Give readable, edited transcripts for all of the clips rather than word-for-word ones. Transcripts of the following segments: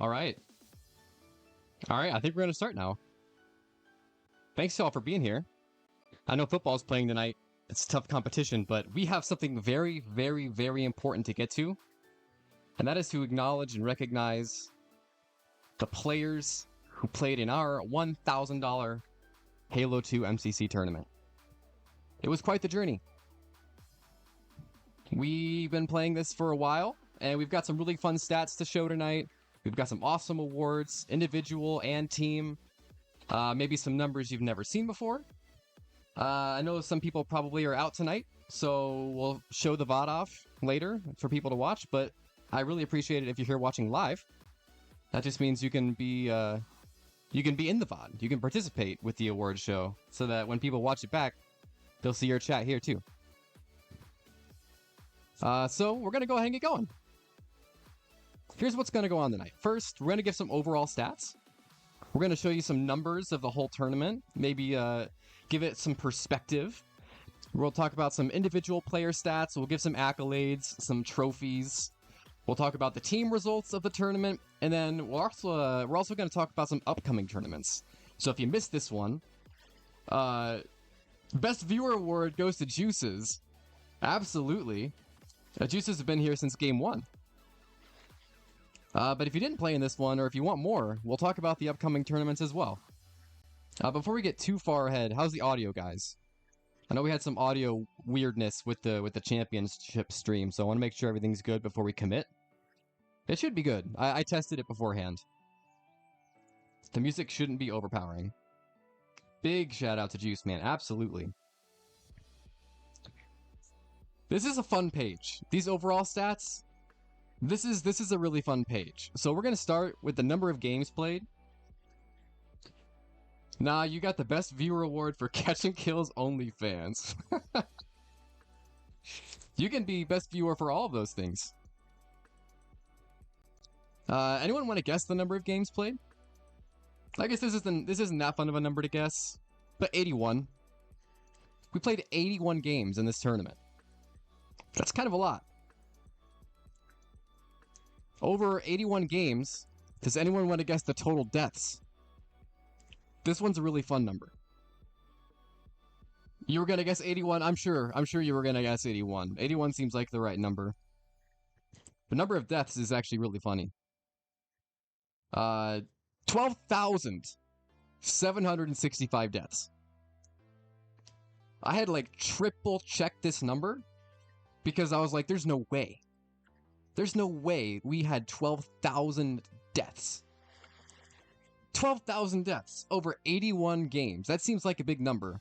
All right. All right, I think we're going to start now. Thanks to all for being here. I know football's playing tonight. It's tough competition, but we have something very, very, very important to get to. And that is to acknowledge and recognize the players who played in our $1,000 Halo 2 MCC tournament. It was quite the journey. We've been playing this for a while, and we've got some really fun stats to show tonight. We've got some awesome awards, individual and team. Maybe some numbers you've never seen before. I know some people probably are out tonight, so we'll show the VOD off later for people to watch, but I really appreciate it if you're here watching live. That just means you can be in the VOD. You can participate with the award show so that when people watch it back, they'll see your chat here too. So we're going to go ahead and get going. Here's what's going to go on tonight. First, we're going to give some overall stats. We're going to show you some numbers of the whole tournament. Maybe give it some perspective. We'll talk about some individual player stats. We'll give some accolades, some trophies. We'll talk about the team results of the tournament. And then we're also going to talk about some upcoming tournaments. So if you missed this one, Best Viewer Award goes to Juices. Absolutely. Juices have been here since game 1. But if you didn't play in this one, or if you want more, we'll talk about the upcoming tournaments as well. Before we get too far ahead, how's the audio, guys? I know we had some audio weirdness with the championship stream, so I want to make sure everything's good before we commit. It should be good. I tested it beforehand. The music shouldn't be overpowering. Big shout out to Juice, man. Absolutely. This is a fun page. These overall stats, this is a really fun page. So we're going to start with the number of games played. Nah, you got the Best Viewer Award for Catch and Kills OnlyFans. You can be Best Viewer for all of those things. Anyone want to guess the number of games played? I guess this isn't that fun of a number to guess, but 81. We played 81 games in this tournament. That's kind of a lot. Over 81 games. Does anyone want to guess the total deaths? This one's a really fun number. You were going to guess 81? I'm sure you were going to guess 81. 81 seems like the right number. The number of deaths is actually really funny. 12,765 deaths. I had like triple check this number because I was like, there's no way. There's no way we had 12,000 deaths. 12,000 deaths over 81 games. That seems like a big number.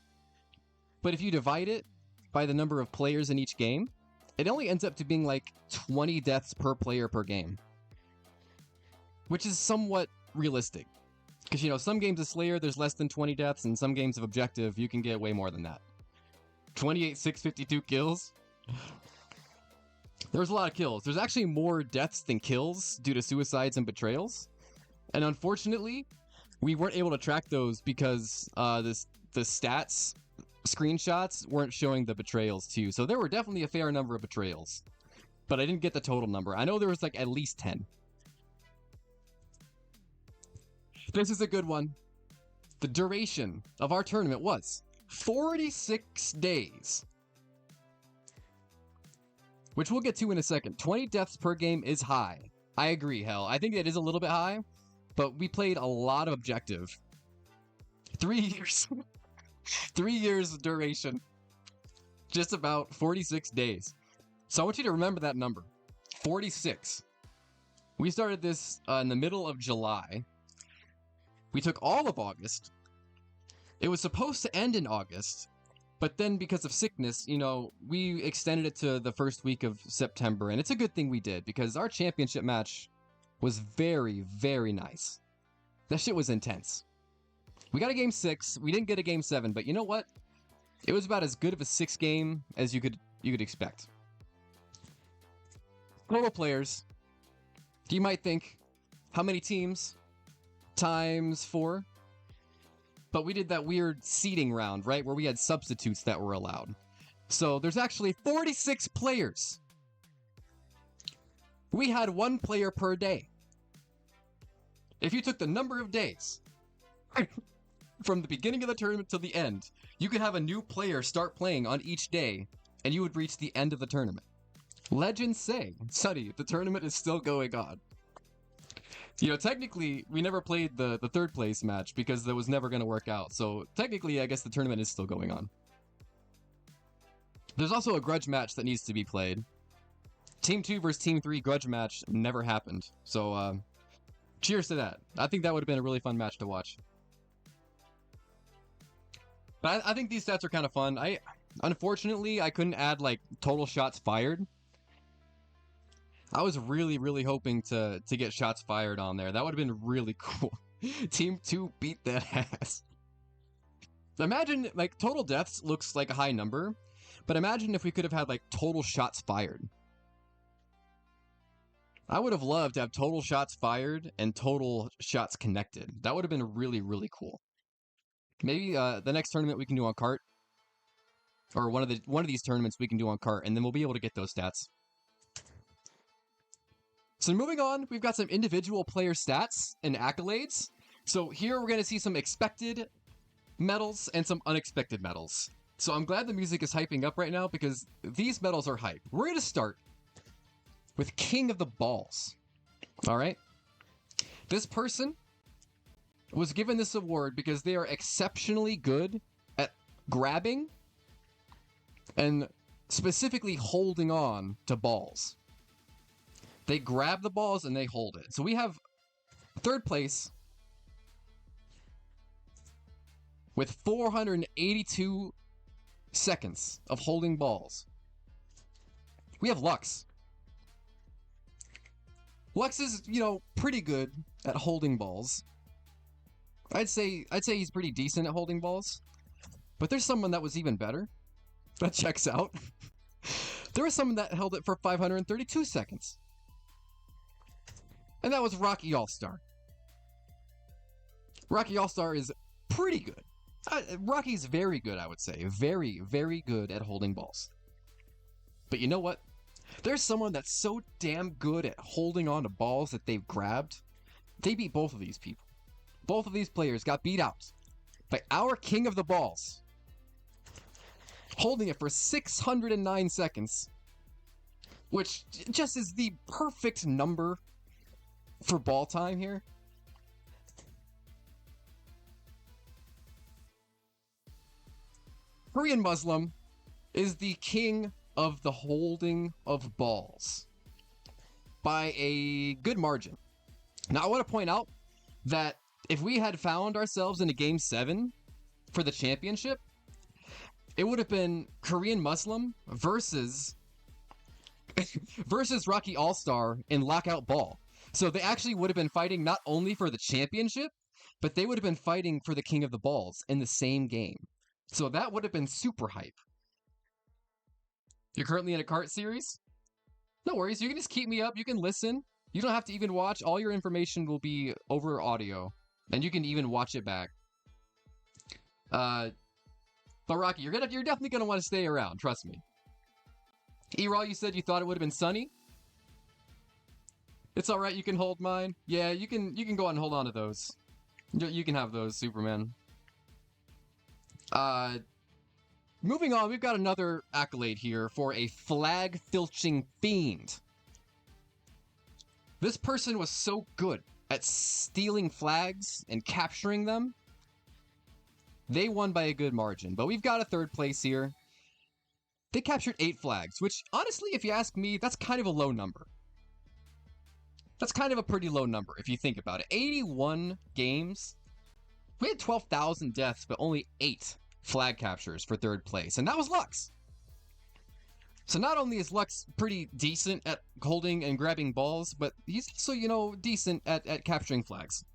But if you divide it by the number of players in each game, it only ends up to being like 20 deaths per player per game. Which is somewhat realistic. Because, you know, some games of Slayer, there's less than 20 deaths, and some games of Objective, you can get way more than that. 28,652 kills. There's a lot of kills. There's actually more deaths than kills due to suicides and betrayals. And unfortunately, we weren't able to track those because the stats screenshots weren't showing the betrayals too. So there were definitely a fair number of betrayals. But I didn't get the total number. I know there was like at least 10. This is a good one. The duration of our tournament was 46 days. Which we'll get to in a second. 20 deaths per game is high. I agree, hell. I think it is a little bit high, but we played a lot of Objective. 3 years. 3 years duration. Just about 46 days. So I want you to remember that number. 46. We started this in the middle of July. We took all of August. It was supposed to end in August, but then because of sickness, you know, we extended it to the first week of September, and it's a good thing we did, because our championship match was very, very nice. That shit was intense. We got a game 6, we didn't get a game 7, but you know what? It was about as good of a 6 game as you could expect. Total players. You might think, how many teams? Times 4. But we did that weird seeding round, right? Where we had substitutes that were allowed. So there's actually 46 players. We had 1 player per day. If you took the number of days from the beginning of the tournament to the end, you could have a new player start playing on each day, and you would reach the end of the tournament. Legends say, Sonny, the tournament is still going on. You know, technically, we never played the third place match because that was never going to work out. So technically, I guess the tournament is still going on. There's also a grudge match that needs to be played. Team 2 versus Team 3 grudge match never happened. So, cheers to that. I think that would have been a really fun match to watch. But I think these stats are kind of fun. Unfortunately, I couldn't add, like, total shots fired. I was really hoping to get shots fired on there. That would have been really cool. Team 2 beat that ass. Imagine, like, total deaths looks like a high number, but imagine if we could have had, like, total shots fired. I would have loved to have total shots fired and total shots connected. That would have been really cool. Maybe the next tournament we can do on cart, or one of these tournaments we can do on cart, and then we'll be able to get those stats. So moving on, we've got some individual player stats and accolades. So here we're going to see some expected medals and some unexpected medals. So I'm glad the music is hyping up right now because these medals are hype. We're going to start with King of the Balls. All right. This person was given this award because they are exceptionally good at grabbing and specifically holding on to balls. They grab the balls and they hold it. So we have third place with 482 seconds of holding balls. We have Lux. Lux is, you know, pretty good at holding balls. I'd say he's pretty decent at holding balls. But there's someone that was even better. That checks out. There was someone that held it for 532 seconds. And that was Rocky All-Star. Rocky All-Star is pretty good. Rocky's very good, I would say. Very good at holding balls. But you know what? There's someone that's so damn good at holding on to balls that they've grabbed. They beat both of these people. Both of these players got beat out by our King of the Balls. Holding it for 609 seconds. Which just is the perfect number for ball time here. Korean Muslim is the king of the holding of balls by a good margin. Now I want to point out that if we had found ourselves in a game 7 for the championship, it would have been Korean Muslim versus Rocky All-Star in Lockout Ball. So they actually would have been fighting not only for the championship, but they would have been fighting for the King of the Balls in the same game. So that would have been super hype. You're currently in a cart series? No worries, you can just keep me up, you can listen. You don't have to even watch, all your information will be over audio. And you can even watch it back. But Rocky, you're definitely gonna want to stay around, trust me. E-Raw, you said you thought it would have been Sunny? It's alright, you can hold mine. Yeah, you can go out and hold on to those. You can have those, Superman. Moving on, we've got another accolade here for a flag-filching fiend. This person was so good at stealing flags and capturing them. They won by a good margin, but we've got a third place here. They captured 8 flags, which, honestly, if you ask me, that's kind of a low number. That's kind of a pretty low number, if you think about it. 81 games. We had 12,000 deaths, but only 8 flag captures for third place, and that was Lux. So not only is Lux pretty decent at holding and grabbing balls, but he's also, you know, decent at capturing flags.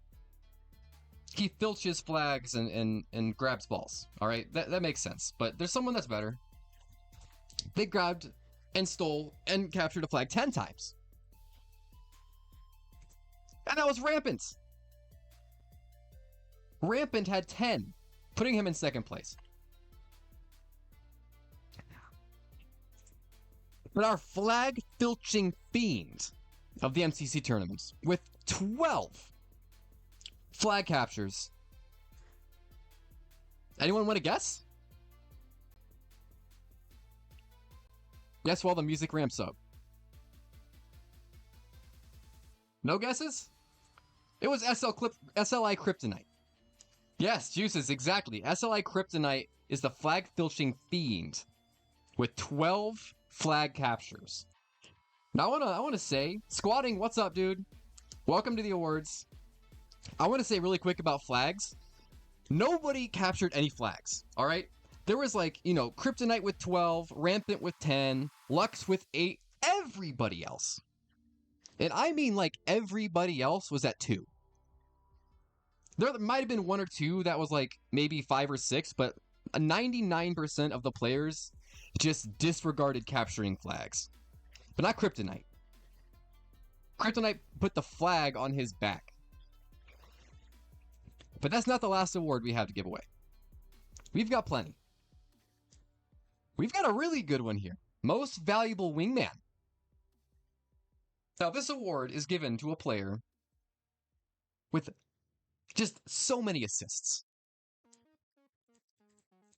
He filches flags and grabs balls, alright? That makes sense, but there's someone that's better. They grabbed and stole and captured a flag 10 times. And that was Rampant. Rampant had 10, putting him in second place. But our flag-filching fiend of the MCC tournaments, with 12 Flag captures. Anyone want to guess? Guess while the music ramps up. No guesses? It was SLI Kryptonite. Yes, Juices, exactly. SLI Kryptonite is the flag filching fiend with 12 flag captures. Now I wanna say, Squatting, what's up, dude? Welcome to the awards. I want to say really quick about flags. Nobody captured any flags, all right? There was like, Kryptonite with 12, Rampant with 10, Lux with 8, everybody else. And I mean like everybody else was at 2. There might have been 1 or 2 that was like maybe 5 or 6, but 99% of the players just disregarded capturing flags. But not Kryptonite. Kryptonite put the flag on his back. But that's not the last award we have to give away. We've got plenty. We've got a really good one here. Most Valuable Wingman. Now, this award is given to a player with just so many assists.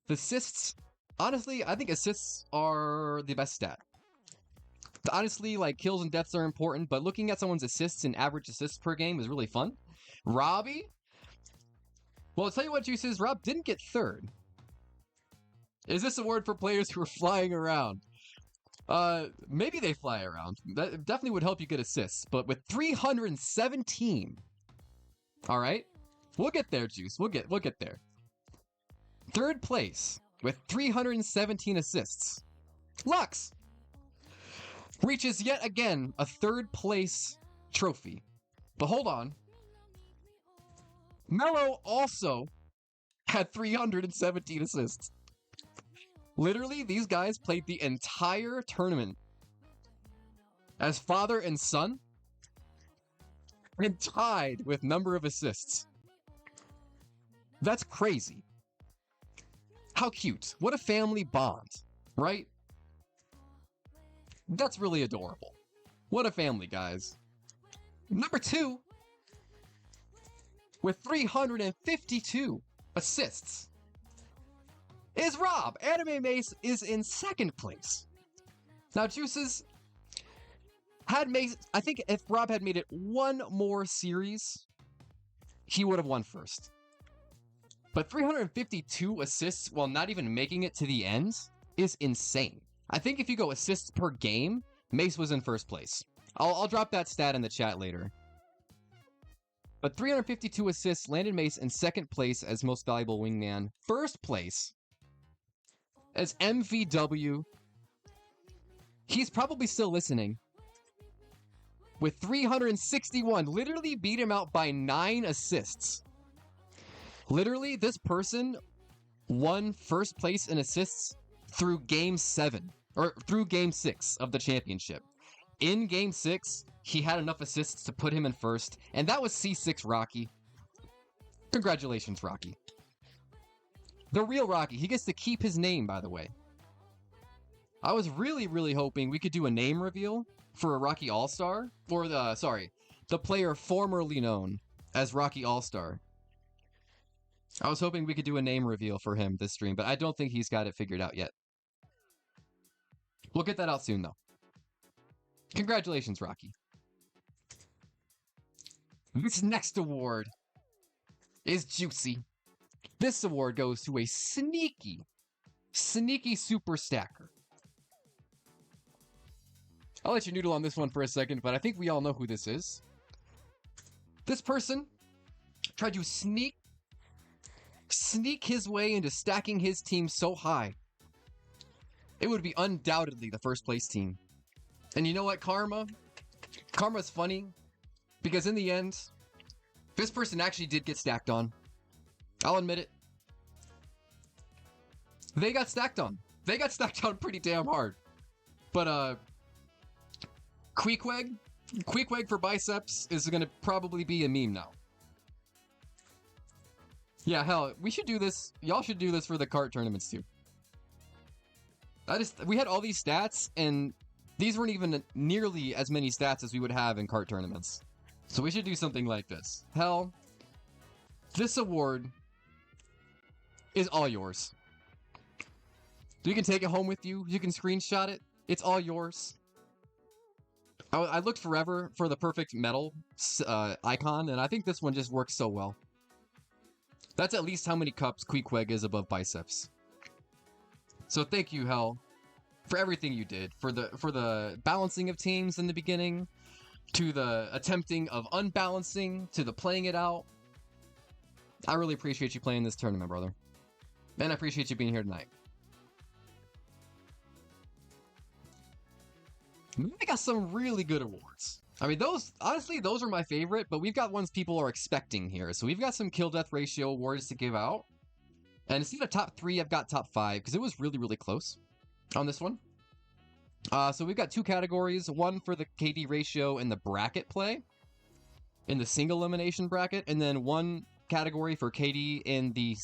The assists, honestly, I think assists are the best stat. Honestly, like, kills and deaths are important, but looking at someone's assists and average assists per game is really fun. Robbie? Well, I'll tell you what, Juices, Rob didn't get 3rd. Is this award for players who are flying around? Maybe they fly around. That definitely would help you get assists, but with 317. All right? We'll get there, Juice. We'll get there. 3rd place with 317 assists. Lux reaches yet again a 3rd place trophy. But hold on. Mello also had 317 assists. Literally, these guys played the entire tournament as father and son and tied with number of assists. That's crazy. How cute. What a family bond, right? That's really adorable. What a family, guys. Number 2, with 352 assists, is Rob. Anime Mace is in 2nd place. Now, Juices, had Mace, I think if Rob had made it 1 more series, he would have won 1st. But 352 assists while not even making it to the end is insane. I think if you go assists per game, Mace was in 1st place. I'll drop that stat in the chat later. But 352 assists landed Mace in 2nd place as Most Valuable Wingman. 1st place as MVW. He's probably still listening. With 361, literally beat him out by 9 assists. Literally, this person won 1st place in assists through Game 7, or through Game 6 of the championship. In Game 6, he had enough assists to put him in 1st, and that was C6 Rocky. Congratulations, Rocky. The real Rocky. He gets to keep his name, by the way. I was really, really hoping we could do a name reveal for a Rocky All-Star, or the player formerly known as Rocky All-Star. I was hoping we could do a name reveal for him this stream, but I don't think he's got it figured out yet. We'll get that out soon, though. Congratulations, Rocky. This next award is juicy. This award goes to a sneaky super stacker. I'll let you noodle on this one for a second, but I think we all know who this is. This person tried to sneak his way into stacking his team so high, it would be undoubtedly the 1st place team. And you know what, Karma's funny, because in the end, this person actually did get stacked on. I'll admit it. They got stacked on. They got stacked on pretty damn hard. But, Queequeg for biceps is gonna probably be a meme now. Yeah, hell, we should do this. Y'all should do this for the cart tournaments too. We had all these stats, and these weren't even nearly as many stats as we would have in cart tournaments. So we should do something like this. Hell, This award is all yours. You can take it home with you. You can screenshot it. It's all yours. I looked forever for the perfect metal icon, and I think this one just works so well. That's at least how many cups Queequeg is above biceps. So thank you, Hell, for everything you did, for the balancing of teams in the beginning, to the attempting of unbalancing, to the playing it out. I really appreciate you playing this tournament, brother. And I appreciate you being here tonight. We got some really good awards. I mean, honestly, those are my favorite, but we've got ones people are expecting here. So we've got some kill-death ratio awards to give out. And instead of top 3, I've got top 5, because it was really, really close on this one. So we've got 2 categories. One for the KD ratio in the bracket play, in the single elimination bracket, and then one category for KD in the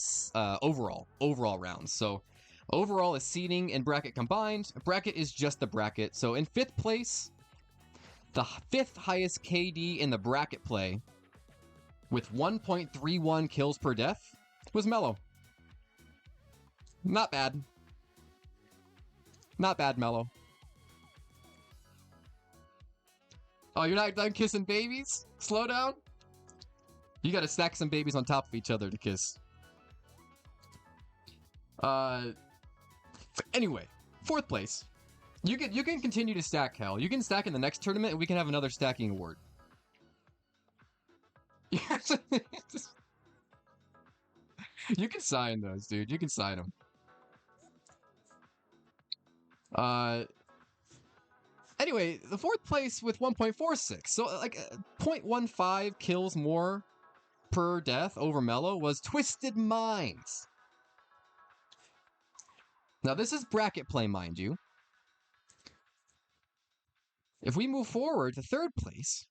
overall rounds. So overall is seeding and bracket combined. Bracket is just the bracket. So in 5th place, the 5th highest KD in the bracket play with 1.31 kills per death was Mellow. Not bad. Not bad, Mellow. Oh, you're not done kissing babies? Slow down. You gotta stack some babies on top of each other to kiss. Anyway, 4th place. You can continue to stack, Hell. You can stack in the next tournament, and we can have another stacking award. You can sign those, dude. You can sign them. Anyway, the 4th place with 1.46. So, like, 0.15 kills more per death over Mellow was Twisted Minds. Now, this is bracket play, mind you. If we move forward to 3rd place,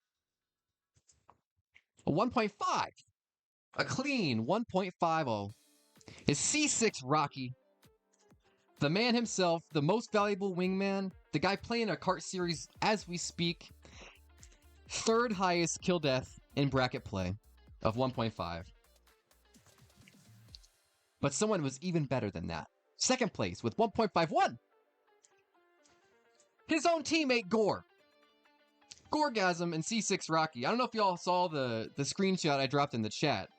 a 1.5, a clean 1.50 is C6 Rocky. The man himself, the most valuable wingman, the guy playing a kart series as we speak. 3rd highest kill death in bracket play of 1.5. But someone was even better than that. 2nd place with 1.51. His own teammate Gore. Gorgasm and C6 Rocky. I don't know if y'all saw the screenshot I dropped in the chat.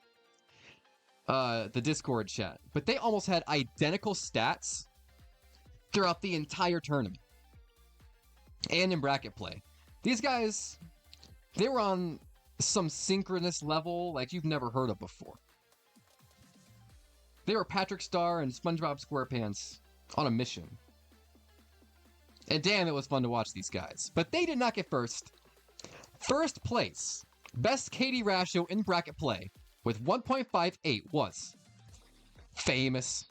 The Discord chat. But they almost had identical stats throughout the entire tournament. And in bracket play. These guys, they were on some synchronous level like you've never heard of before. They were Patrick Star and SpongeBob SquarePants on a mission. And damn, it was fun to watch these guys. But they did not get first. 1st place, best KD ratio in bracket play with 1.58 was Famous.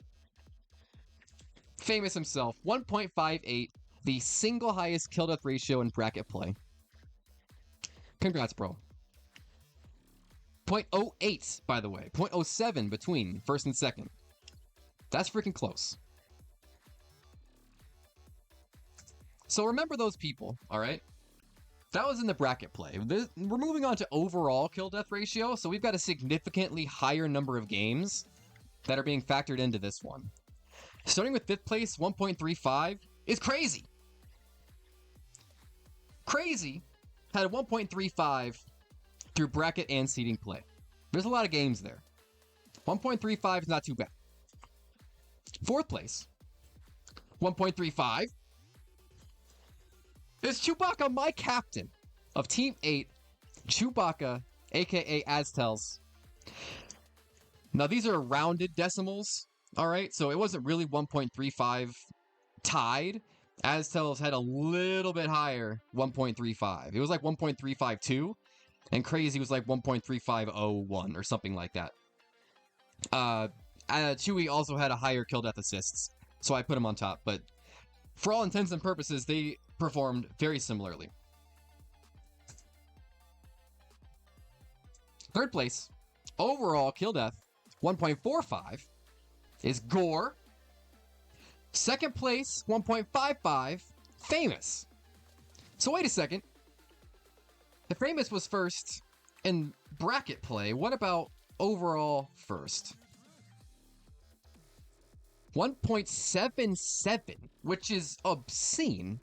Famous himself, 1.58, the single highest kill death ratio in bracket play. Congrats, bro. 0.08, by the way. 0.07 between 1st and 2nd. That's freaking close. So remember those people, alright? That was in the bracket play. We're moving on to overall kill death ratio, so we've got a significantly higher number of games that are being factored into this one. Starting with 5th place, 1.35 is Crazy. Crazy had a 1.35 through bracket and seeding play. There's a lot of games there. 1.35 is not too bad. 4th place, 1.35 is Chewbacca, my captain of Team 8, Chewbacca, aka Aztels. Now these are rounded decimals, alright? So it wasn't really 1.35 tied. Aztels had a little bit higher 1.35. It was like 1.352, and Crazy was like 1.3501 or something like that. Chewie also had a higher kill death assists, so I put him on top, but for all intents and purposes, they performed very similarly. 3rd place, overall kill death, 1.45, is Gore. 2nd place, 1.55, Famous. So wait a second. If Famous was first in bracket play, what about overall first. 1.77, which is obscene.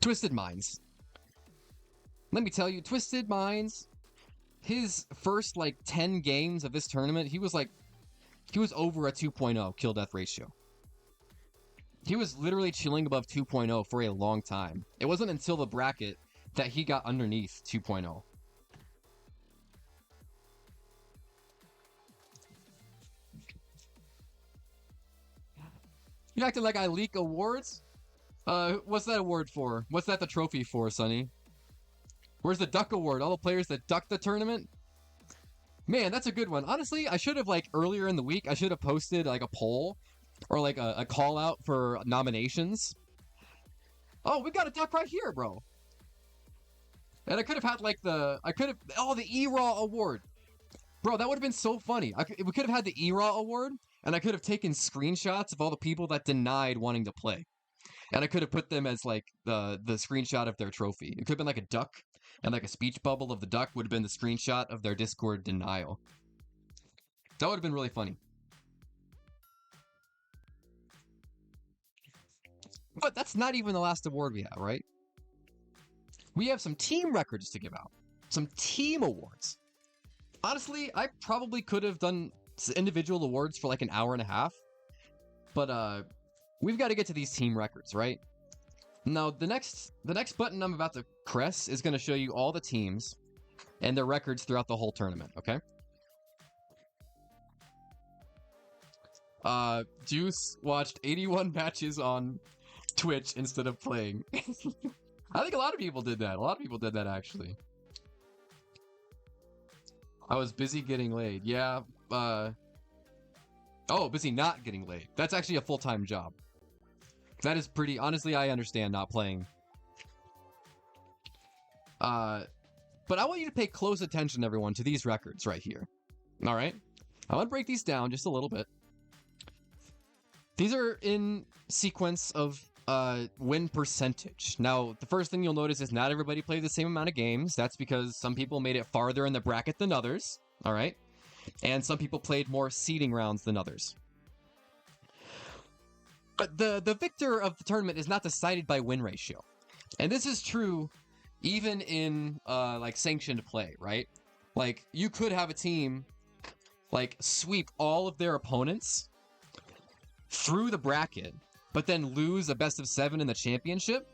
Twisted Minds. Let me tell you, Twisted Minds, his first like 10 games of this tournament, he was over a 2.0 kill death ratio. He was literally chilling above 2.0 for a long time. It wasn't until the bracket that he got underneath 2.0. You acting like I leak awards? What's that award for? What's that the trophy for, Sonny? Where's the duck award? All the players that ducked the tournament? Man, that's a good one. Honestly, I should have, like, earlier in the week, I should have posted, like, a poll or, like, a call out for nominations. Oh, we got a duck right here, bro. And I could have had, like, the E-Raw award. Bro, that would have been so funny. We could have had the E-Raw award, and I could have taken screenshots of all the people that denied wanting to play. And I could have put them as, like, the screenshot of their trophy. It could have been, like, a duck, and, like, a speech bubble of the duck would have been the screenshot of their Discord denial. That would have been really funny. But that's not even the last award we have, right? We have some team records to give out. Some team awards. Honestly, I probably could have done individual awards for like an hour and a half. But we've got to get to these team records, right? Now, the next button I'm about to press is going to show you all the teams and their records throughout the whole tournament, okay? Juice watched 81 matches on Twitch instead of playing. I think a lot of people did that. A lot of people did that, actually. I was busy getting laid. Yeah, oh, busy not getting laid. That's actually a full-time job. That is pretty... Honestly, I understand not playing. But I want you to pay close attention, everyone, to these records right here. All right? I want to break these down just a little bit. These are in sequence of win percentage. Now, the first thing you'll notice is not everybody played the same amount of games. That's because some people made it farther in the bracket than others. All right? And some people played more seeding rounds than others. But the victor of the tournament is not decided by win ratio. And this is true even in like sanctioned play, right? Like, you could have a team like sweep all of their opponents through the bracket, but then lose a best of 7 in the championship,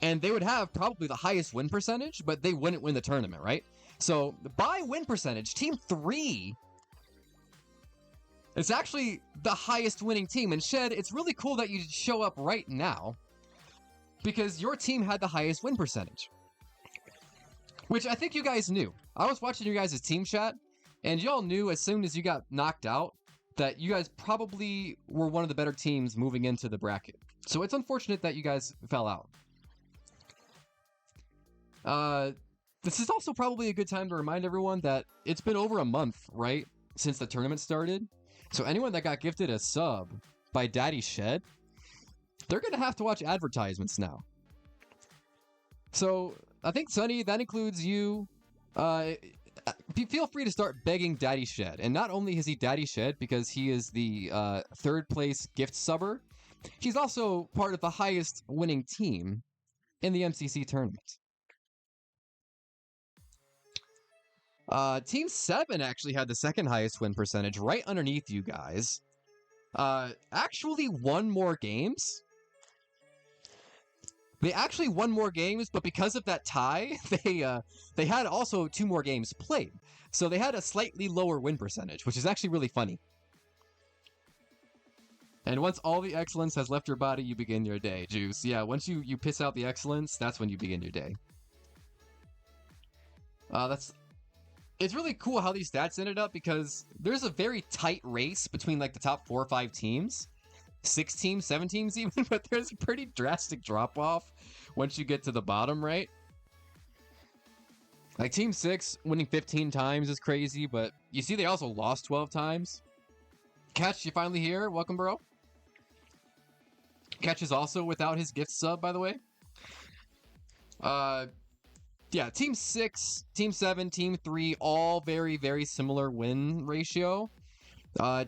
and they would have probably the highest win percentage, but they wouldn't win the tournament, right? So by win percentage, Team 3 is actually the highest winning team. And Shed, it's really cool that you show up right now because your team had the highest win percentage, which I think you guys knew. I was watching you guys' team chat, and y'all knew as soon as you got knocked out that you guys probably were one of the better teams moving into the bracket. So it's unfortunate that you guys fell out. This is also probably a good time to remind everyone that it's been over a month, right, since the tournament started. So anyone that got gifted a sub by Daddy Shed, they're going to have to watch advertisements now. So I think, Sonny, that includes you. Feel free to start begging Daddy Shed. And not only is he Daddy Shed because he is the third place gift subber, he's also part of the highest winning team in the MCC tournament. Team 7 actually had the second highest win percentage, right underneath you guys. Actually won more games. They actually won more games, but because of that tie, they had also 2 more games played. So they had a slightly lower win percentage, which is actually really funny. And once all the excellence has left your body, you begin your day, Juice. Yeah, once you piss out the excellence, that's when you begin your day. It's really cool how these stats ended up because there's a very tight race between like the top 4 or 5 teams. 6 teams, 7 teams even, but there's a pretty drastic drop-off once you get to the bottom, right? Like, Team 6 winning 15 times is crazy, but you see they also lost 12 times. Catch, you finally here? Welcome, bro. Catch is also without his gift sub, by the way. Yeah, Team 6, Team 7, Team 3, all very, very similar win ratio.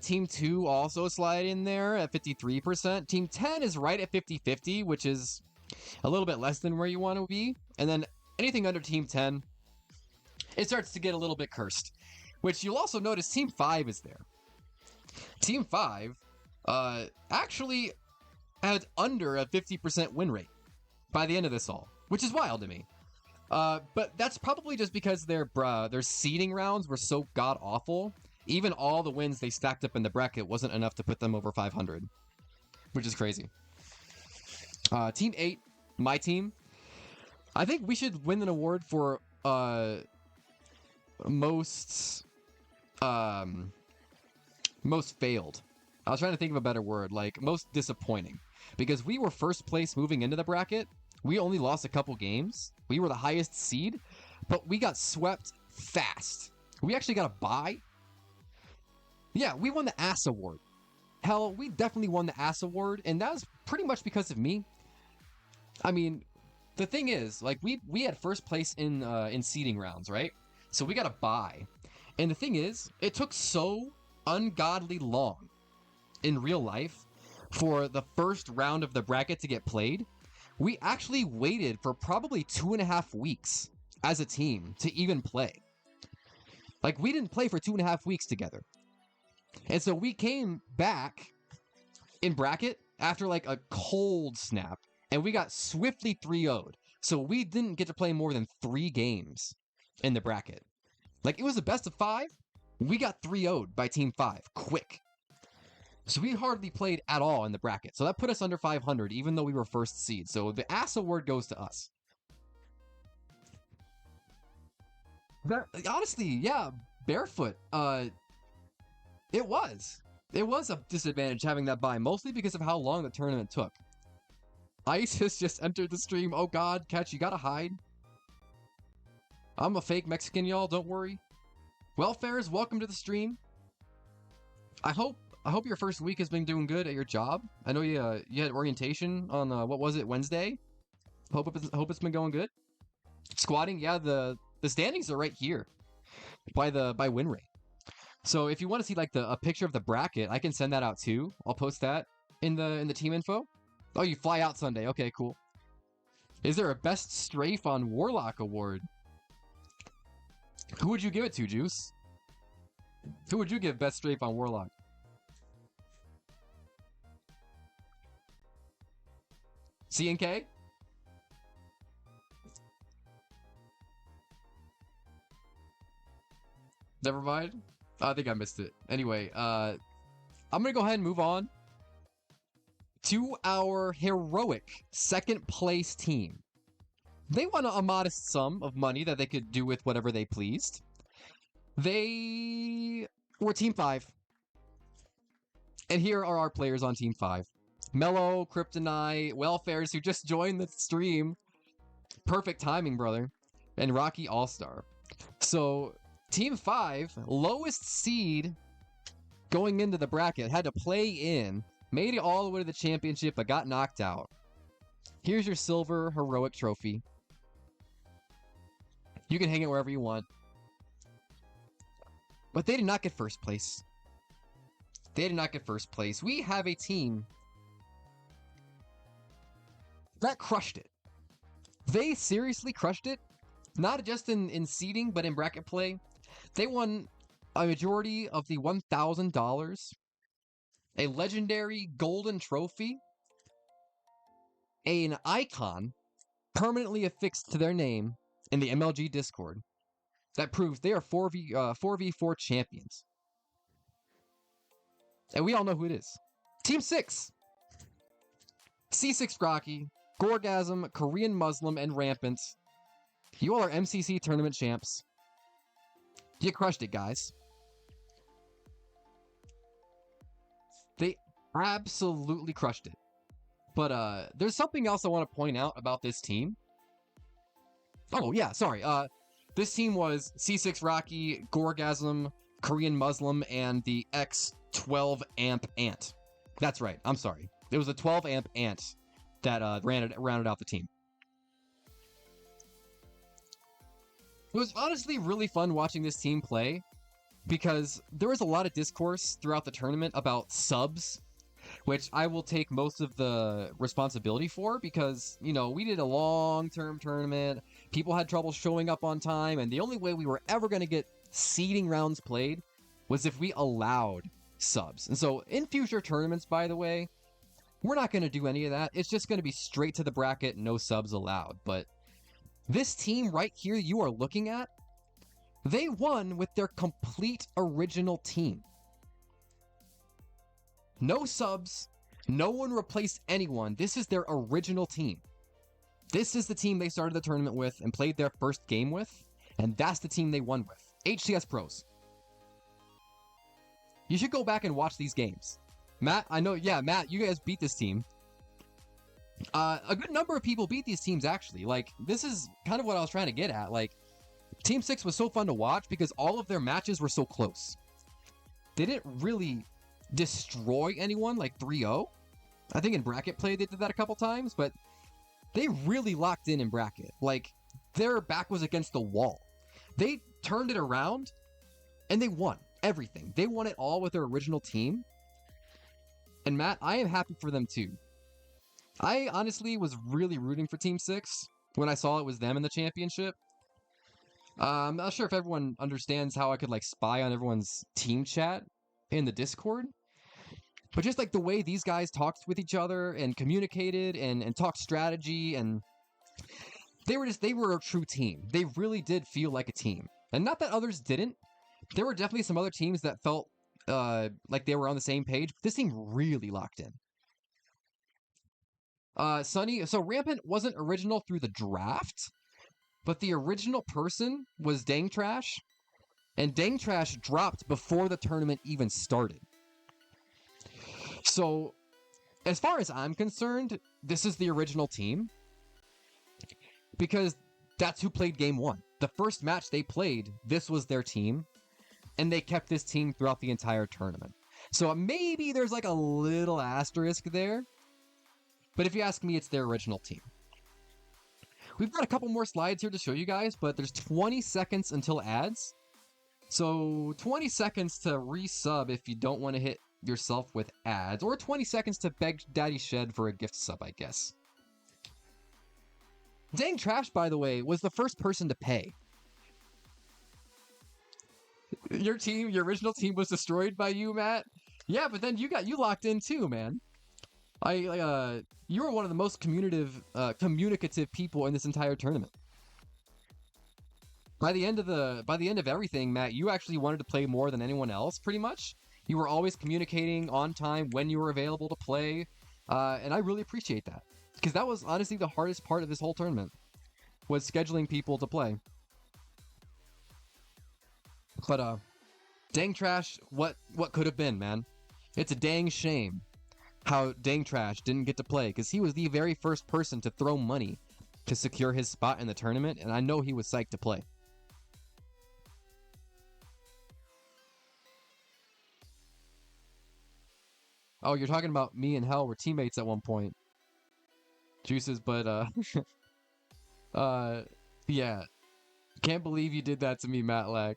Team 2 also slide in there at 53%. Team 10 is right at 50-50, which is a little bit less than where you want to be. And then anything under Team 10, it starts to get a little bit cursed, which you'll also notice Team 5 is there. Team 5 actually had under a 50% win rate by the end of this all, which is wild to me. But that's probably just because their seeding rounds were so god-awful. Even all the wins they stacked up in the bracket wasn't enough to put them over 500, which is crazy. Team 8, my team. I think we should win an award for most failed. I was trying to think of a better word, like most disappointing. Because we were first place moving into the bracket. We only lost a couple games. We were the highest seed, but we got swept fast. We actually got a bye. Yeah, we won the Ass Award. Hell, we definitely won the Ass Award, and that was pretty much because of me. I mean, the thing is, like, we had first place in seeding rounds, right? So we got a bye. And the thing is, it took so ungodly long in real life for the first round of the bracket to get played. We actually waited for probably 2.5 weeks as a team to even play. Like, we didn't play for 2.5 weeks together. And so we came back in bracket after like a cold snap, and we got swiftly 3-0'd. So we didn't get to play more than 3 games in the bracket. Like, it was a best of 5. We got 3-0'd by Team 5, quick. So we hardly played at all in the bracket. So that put us under 500, even though we were first seed. So the Ass Award goes to us. That, honestly, yeah, Barefoot. It was a disadvantage having that bye, mostly because of how long the tournament took. ISIS just entered the stream. Oh god, Catch, you gotta hide. I'm a fake Mexican, y'all, don't worry. Welfares, welcome to the stream. I hope your first week has been doing good at your job. I know you had orientation on what was it, Wednesday? Hope it's been going good. Squatting, yeah, the standings are right here by win rate. So if you want to see like a picture of the bracket, I can send that out too. I'll post that in the team info. Oh, you fly out Sunday. Okay, cool. Is there a best strafe on Warlock award? Who would you give it to, Juice? Who would you give best strafe on Warlock? CNK? Never mind. I think I missed it. Anyway, I'm gonna go ahead and move on to our heroic second place team. They won a modest sum of money that they could do with whatever they pleased. They were Team 5. And here are our players on Team 5. Mellow, Kryptonite, Welfares, who just joined the stream. Perfect timing, brother. And Rocky All-Star. So, Team 5, lowest seed going into the bracket, had to play in, made it all the way to the championship, but got knocked out. Here's your silver heroic trophy. You can hang it wherever you want. But they did not get first place. They did not get first place. We have a team that crushed it. They seriously crushed it. Not just in seeding, but in bracket play. They won a majority of the $1,000, a legendary golden trophy, an icon permanently affixed to their name in the MLG Discord that proves they are 4v4 champions. And we all know who it is. Team 6. C6 Rocky, Gorgasm, Korean Muslim, and Rampant. You all are MCC tournament champs. You crushed it, guys. They absolutely crushed it. But there's something else I want to point out about this team. Oh, yeah, sorry. This team was C6 Rocky, Gorgasm, Korean Muslim, and the X12 Amp Ant. That's right. I'm sorry. It was a 12 Amp Ant that rounded out the team. It was honestly really fun watching this team play because there was a lot of discourse throughout the tournament about subs, which I will take most of the responsibility for because, you know, we did a long-term tournament. People had trouble showing up on time, and the only way we were ever going to get seeding rounds played was if we allowed subs. And so in future tournaments, by the way, we're not going to do any of that. It's just going to be straight to the bracket, no subs allowed. But this team right here you are looking at, they won with their complete original team. No subs, no one replaced anyone. This is their original team. This is the team they started the tournament with and played their first game with, and that's the team they won with. HCS Pros. You should go back and watch these games. Matt, I know, yeah, Matt, you guys beat this team. A good number of people beat these teams, actually. Like, this is kind of what I was trying to get at. Like, Team 6 was so fun to watch because all of their matches were so close. They didn't really destroy anyone like 3-0. I think in bracket play they did that a couple times, but they really locked in bracket. Like, their back was against the wall. They turned it around, and they won everything. They won it all with their original team. And Matt, I am happy for them too. I honestly was really rooting for Team 6 when I saw it was them in the championship. I'm not sure if everyone understands how I could like spy on everyone's team chat in the Discord. But just like the way these guys talked with each other and communicated and talked strategy, and they were a true team. They really did feel like a team. And not that others didn't. There were definitely some other teams that felt like they were on the same page. But this team really locked in. Sunny, so Rampant wasn't original through the draft, but the original person was Dang Trash, and Dang Trash dropped before the tournament even started. So, as far as I'm concerned, this is the original team, because that's who played game one. The first match they played, this was their team, and they kept this team throughout the entire tournament. So maybe there's like a little asterisk there, but if you ask me, it's their original team. We've got a couple more slides here to show you guys, but there's 20 seconds until ads. So 20 seconds to resub if you don't want to hit yourself with ads, or 20 seconds to beg Daddy Shed for a gift sub, I guess. Dang Trash, by the way, was the first person to pay. Your team, your original team was destroyed by you, Matt? Yeah, but then you locked in too, man. You were one of the most communicative people in this entire tournament. By the end of everything, Matt, you actually wanted to play more than anyone else, pretty much. You were always communicating on time when you were available to play, and I really appreciate that. Because that was honestly the hardest part of this whole tournament, was scheduling people to play. But, Dang Trash, what could have been, man? It's a dang shame how Dang Trash didn't get to play, because he was the very first person to throw money to secure his spot in the tournament, and I know he was psyched to play. Oh, you're talking about me and Hell were teammates at one point. Juices, but, yeah. Can't believe you did that to me, Matlack.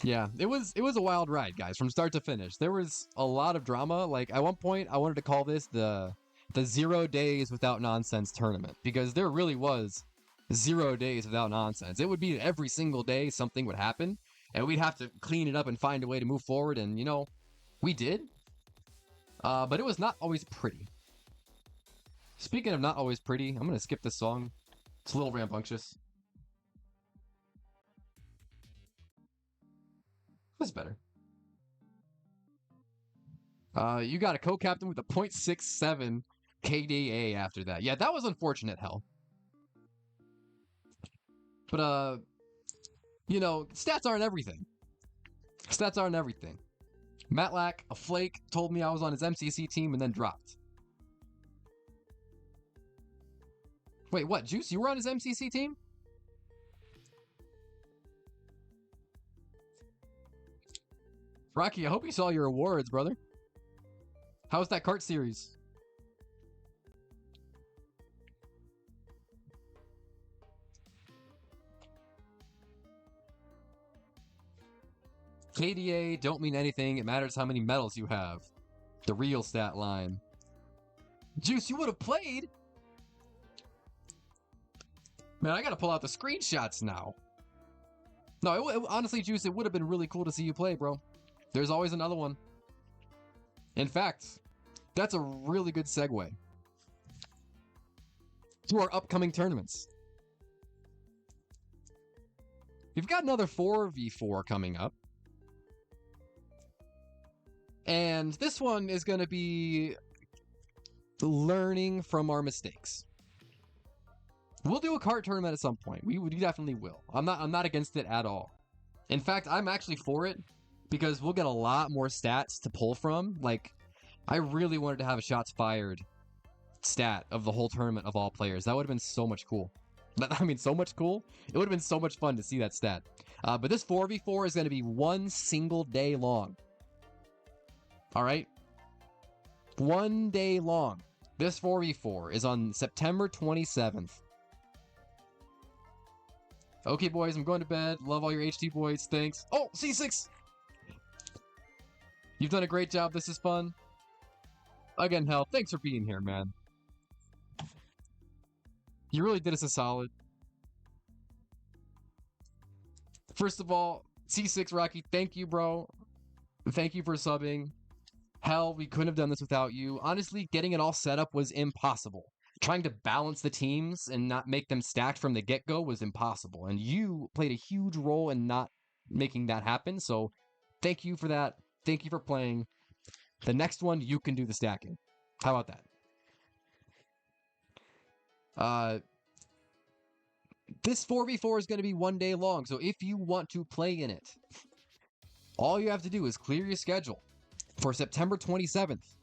Yeah, it was a wild ride, guys, from start to finish. There was a lot of drama. Like, at one point, I wanted to call this the 0 days without nonsense tournament, because there really was 0 days without nonsense. It would be every single day something would happen, and we'd have to clean it up and find a way to move forward, and, you know, we did. But it was not always pretty. Speaking of not always pretty, I'm going to skip this song. It's a little rambunctious. That's better. You got a co-captain with a .67 KDA after that. Yeah, that was unfortunate, Hell. But, you know, stats aren't everything. Stats aren't everything. Matlack, a flake, told me I was on his MCC team and then dropped. Wait, what? Juice, you were on his MCC team? Rocky, I hope you saw your awards, brother. How's that kart series? KDA don't mean anything. It matters how many medals you have. The real stat line. Juice, you would have played. Man, I gotta pull out the screenshots now. No, honestly, Juice, it would have been really cool to see you play, bro. There's always another one. In fact, that's a really good segue to our upcoming tournaments. We've got another 4v4 coming up. And this one is going to be learning from our mistakes. We'll do a cart tournament at some point. We definitely will. I'm not against it at all. In fact, I'm actually for it because we'll get a lot more stats to pull from. Like, I really wanted to have a shots fired stat of the whole tournament of all players. That would have been so much cool. I mean, so much cool. It would have been so much fun to see that stat. But this 4v4 is going to be one single day long. All right? One day long. This 4v4 is on September 27th. Okay, boys, I'm going to bed. Love all your HT boys. Thanks. Oh, C6! You've done a great job. This is fun. Again, Hell, thanks for being here, man. You really did us a solid. First of all, C6 Rocky, thank you, bro. Thank you for subbing. Hell, we couldn't have done this without you. Honestly, getting it all set up was impossible. Trying to balance the teams and not make them stacked from the get-go was impossible. And you played a huge role in not making that happen. So thank you for that. Thank you for playing. The next one, you can do the stacking. How about that? This 4v4 is going to be one day long. So if you want to play in it, all you have to do is clear your schedule for September 27th.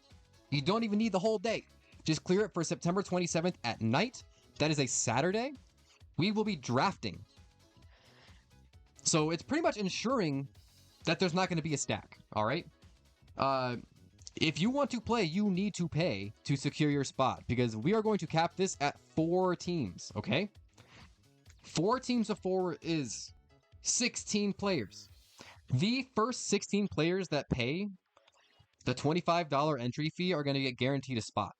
You don't even need the whole day. Just clear it for September 27th at night. That is a Saturday. We will be drafting. So it's pretty much ensuring that there's not going to be a stack. All right. If you want to play, you need to pay to secure your spot because we are going to cap this at 4 teams. Okay. 4 teams of 4 is 16 players. The first 16 players that pay the $25 entry fee are going to get guaranteed a spot.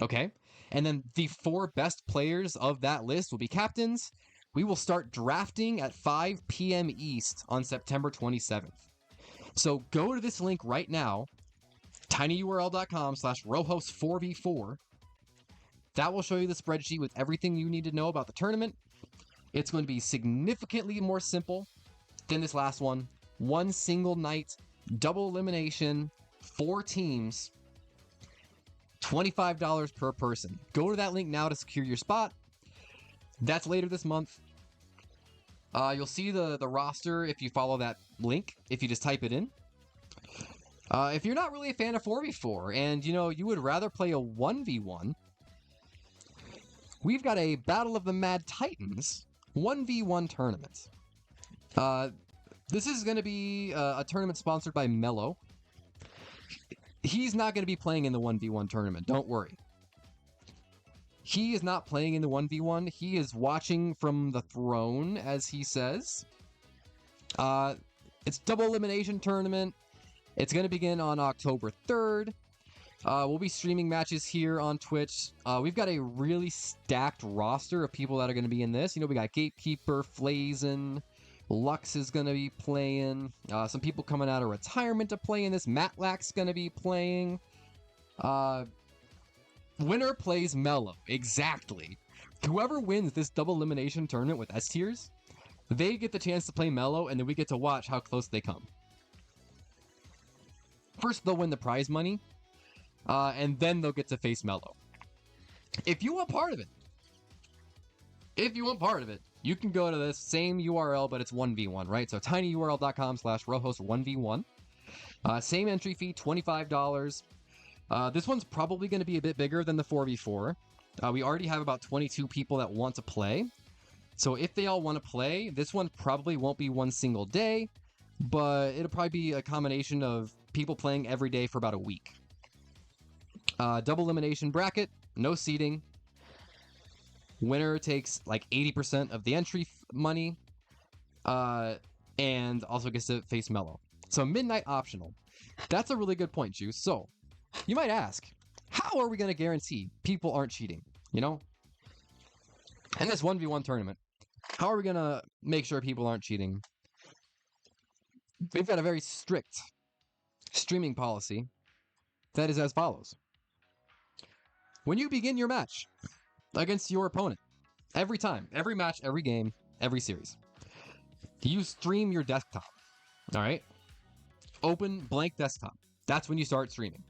Okay, and then the 4 best players of that list will be captains. We will start drafting at 5 p.m. East on September 27th. So go to this link right now, tinyurl.com/rohost4v4. That will show you the spreadsheet with everything you need to know about the tournament. It's going to be significantly more simple than this last one. One single night, double elimination, 4 teams. $25 per person. Go to that link now to secure your spot. That's later this month. You'll see the roster if you follow that link, if you just type it in. If you're not really a fan of 4v4 and you would rather play a 1v1, we've got a Battle of the Mad Titans 1v1 tournament. This is going to be a tournament sponsored by Mello. He's not going to be playing in the 1v1 tournament. Don't worry. He is not playing in the 1v1. He is watching from the throne, as he says. It's double elimination tournament. It's going to begin on October 3rd. We'll be streaming matches here on Twitch. We've got a really stacked roster of people that are going to be in this. We got Gatekeeper, Flazen, Lux is going to be playing. Some people coming out of retirement to play in this. Matlack's going to be playing. Winner plays Mello. Exactly. Whoever wins this double elimination tournament with S tiers, they get the chance to play Mello, and then we get to watch how close they come. First, they'll win the prize money, and then they'll get to face Mello. If you want part of it, you can go to this same URL, but it's 1v1, right? So tinyurl.com/rohost1v1. Same entry fee, $25. This one's probably going to be a bit bigger than the 4v4. We already have about 22 people that want to play. So if they all want to play, this one probably won't be one single day, but it'll probably be a combination of people playing every day for about a week. Double elimination bracket, no seating. Winner takes like 80% of the entry money. And and also gets to face Mellow. So midnight optional. That's a really good point, Juice. So you might ask, how are we going to guarantee people aren't cheating? You know, in this 1v1 tournament, how are we going to make sure people aren't cheating? We've got a very strict streaming policy that is as follows. When you begin your match against your opponent, every time, every match, every game, every series, you stream your desktop. All right? Open blank desktop. That's when you start streaming.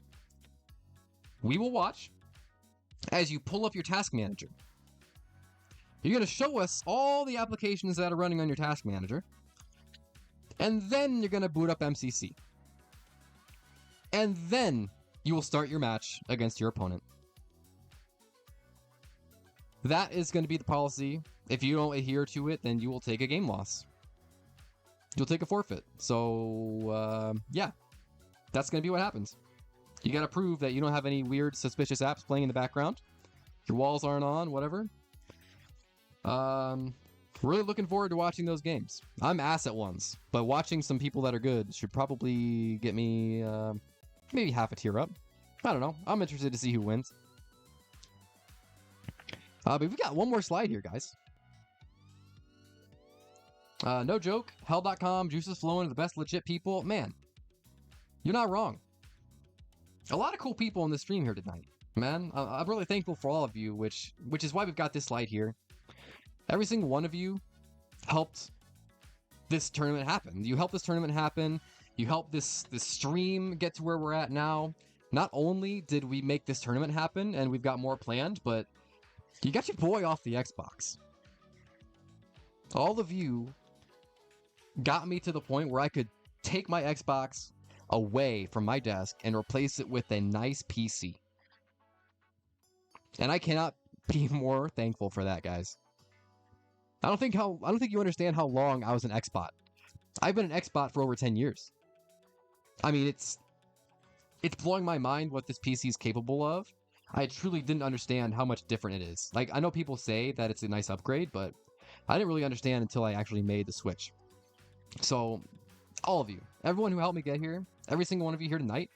We will watch as you pull up your task manager. You're going to show us all the applications that are running on your task manager. And then you're going to boot up MCC. And then you will start your match against your opponent. That is going to be the policy. If you don't adhere to it, then you will take a game loss. You'll take a forfeit. So, yeah. That's going to be what happens. You got to prove that you don't have any weird, suspicious apps playing in the background. Your walls aren't on, whatever. Really looking forward to watching those games. I'm ass at ones, but watching some people that are good should probably get me maybe half a tier up. I don't know. I'm interested to see who wins. But we've got one more slide here, guys. No joke. Hell.com, Juice is flowing, the best legit people. Man, you're not wrong. A lot of cool people on the stream here tonight, man. I'm really thankful for all of you, which is why we've got this slide here. Every single one of you helped this tournament happen. You helped this tournament happen. You helped this stream get to where we're at now. Not only did we make this tournament happen, and we've got more planned, but you got your boy off the Xbox. All of you got me to the point where I could take my Xbox away from my desk and replace it with a nice PC. And I cannot be more thankful for that, guys. I don't think you understand how long I was an Xbot. I've been an Xbot for over 10 years. I mean, it's blowing my mind what this PC is capable of. I truly didn't understand how much different it is. Like, I know people say that it's a nice upgrade, but I didn't really understand until I actually made the switch. So, all of you, everyone who helped me get here, every single one of you here tonight,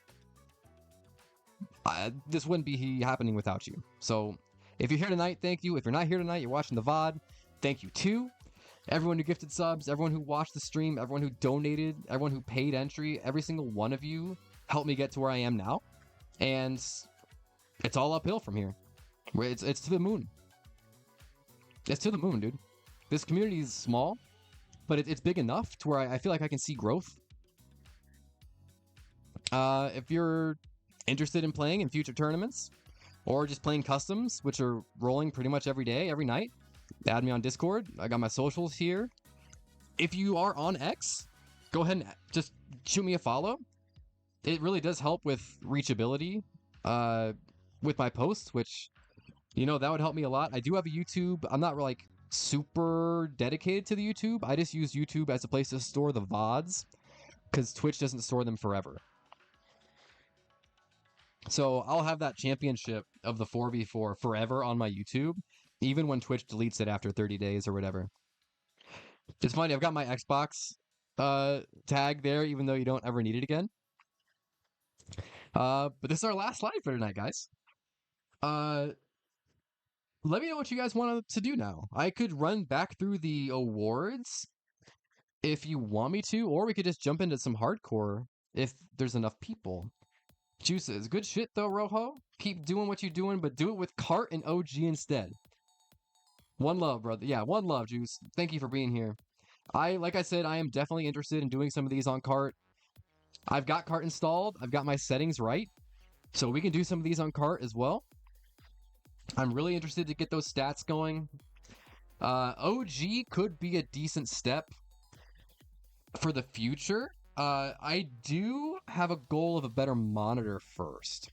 this wouldn't be happening without you. So, if you're here tonight, thank you. If you're not here tonight, you're watching the VOD, thank you too. Everyone who gifted subs, everyone who watched the stream, everyone who donated, everyone who paid entry, every single one of you helped me get to where I am now. And it's all uphill from here. It's to the moon. It's to the moon, dude. This community is small, but it's big enough to where I feel like I can see growth. If you're interested in playing in future tournaments, or just playing customs, which are rolling pretty much every day, every night, add me on Discord. I got my socials here. If you are on X, go ahead and just shoot me a follow. It really does help with reachability with my posts, which, you know, that would help me a lot. I do have a YouTube. I'm not like super dedicated to the YouTube. I just use YouTube as a place to store the VODs because Twitch doesn't store them forever. So I'll have that championship of the 4v4 forever on my YouTube, even when Twitch deletes it after 30 days or whatever. It's funny, I've got my Xbox tag there, even though you don't ever need it again. But this is our last slide for tonight, guys. Let me know what you guys want to do now. I could run back through the awards if you want me to, or we could just jump into some hardcore if there's enough people. Juices. Good shit, though, Rojo. Keep doing what you're doing, but do it with Cart and OG instead. One love, brother. Yeah, one love, Juice. Thank you for being here. Like I said, I am definitely interested in doing some of these on Cart. I've got Cart installed. I've got my settings right. So we can do some of these on Cart as well. I'm really interested to get those stats going. OG could be a decent step for the future. I do have a goal of a better monitor first.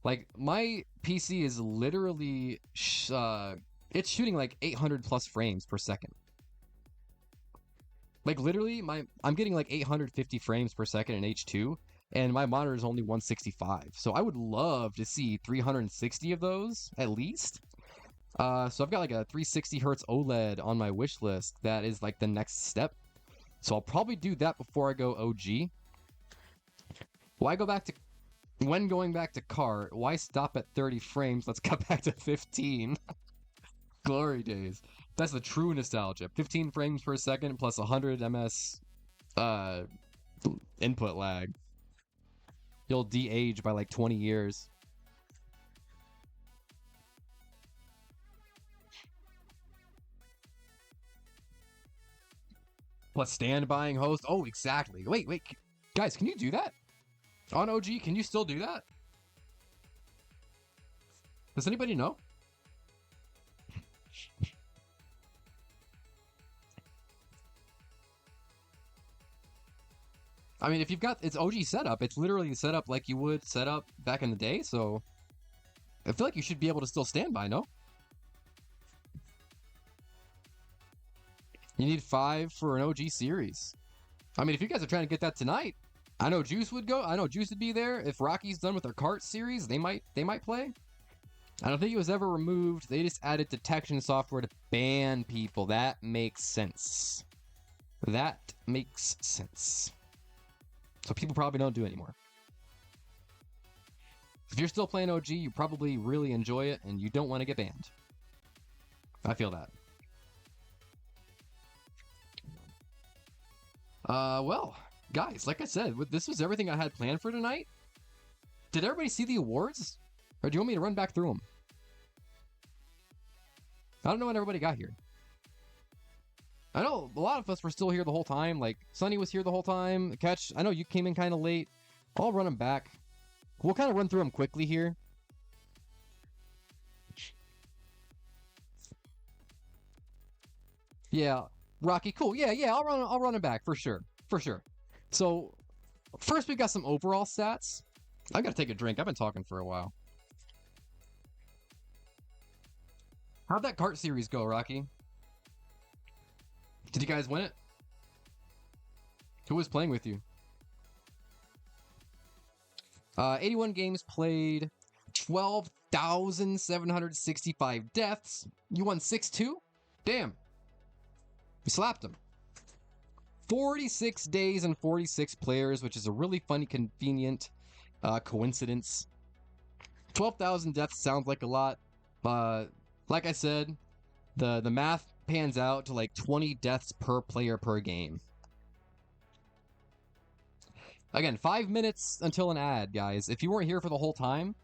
Like, my PC is literally, it's shooting like 800 plus frames per second. Like, literally, I'm getting like 850 frames per second in H2, and my monitor is only 165. So I would love to see 360 of those, at least. So I've got like a 360 hertz OLED on my wish list that is like the next step. So I'll probably do that before I go OG. Why go back to... When going back to cart, why stop at 30 frames? Let's cut back to 15. Glory days. That's the true nostalgia. 15 frames per second plus 100 ms input lag. You'll de-age by like 20 years. Plus standbying host. Oh, exactly. Wait. Guys, can you do that? On OG, can you still do that? Does anybody know? I mean, if you've got it's OG setup, it's literally set up like you would set up back in the day, so I feel like you should be able to still stand by, no? You need 5 for an OG series. I mean, if you guys are trying to get that tonight, I know Juice would go. I know Juice would be there. If Rocky's done with their cart series, they might play. I don't think it was ever removed. They just added detection software to ban people. That makes sense. That makes sense. So people probably don't do it anymore. If you're still playing OG, you probably really enjoy it and you don't want to get banned. I feel that. Well, guys, like I said, this was everything I had planned for tonight. Did everybody see the awards? Or do you want me to run back through them? I don't know when everybody got here. I know a lot of us were still here the whole time. Like, Sunny was here the whole time. Catch, I know you came in kind of late. I'll run them back. We'll kind of run through them quickly here. Yeah, Rocky, cool. Yeah, I'll run it back for sure. So, first we got some overall stats. I gotta take a drink. I've been talking for a while. How'd that cart series go, Rocky? Did you guys win it? Who was playing with you? 81 games played, 12,765 deaths. You won 6-2? Damn. We slapped them. 46 days and 46 players, which is a really funny, convenient coincidence. 12,000 deaths sounds like a lot. Like I said, the math pans out to like 20 deaths per player per game. Again, 5 minutes until an ad, guys. If you weren't here for the whole time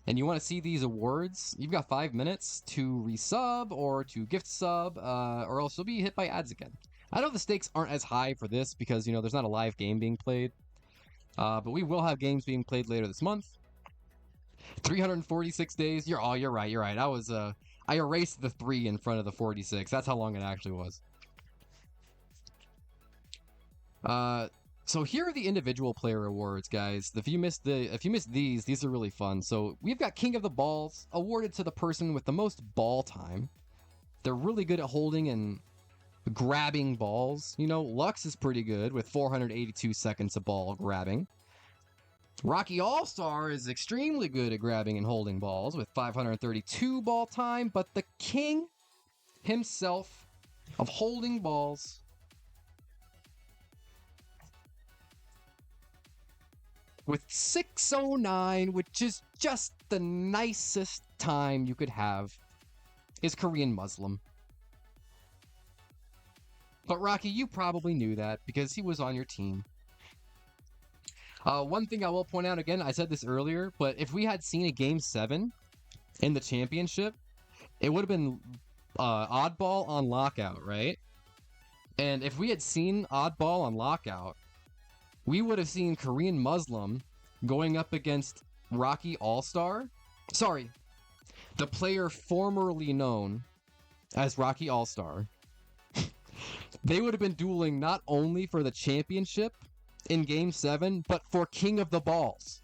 and you want to see these awards, you've got 5 minutes to resub or to gift sub, or else you'll be hit by ads again. I know the stakes aren't as high for this because, you know, there's not a live game being played. But we will have games being played later this month. 346 days. You're right. I erased the 3 in front of the 46. That's how long it actually was. So here are the individual player awards, guys. If you missed these are really fun. So we've got King of the Balls, awarded to the person with the most ball time. They're really good at holding and grabbing balls. You know, Lux is pretty good with 482 seconds of ball grabbing. Rocky All-Star is extremely good at grabbing and holding balls with 532 ball time, but the king himself of holding balls with 609, which is just the nicest time you could have, is Korean Muslim. But Rocky, you probably knew that because he was on your team. One thing I will point out again, I said this earlier, but if we had seen a Game 7 in the championship, it would have been Oddball on Lockout, right? And if we had seen Oddball on Lockout, we would have seen Korean Muslim going up against Rocky All-Star. Sorry, the player formerly known as Rocky All-Star. They would have been dueling not only for the championship in Game 7, but for King of the Balls.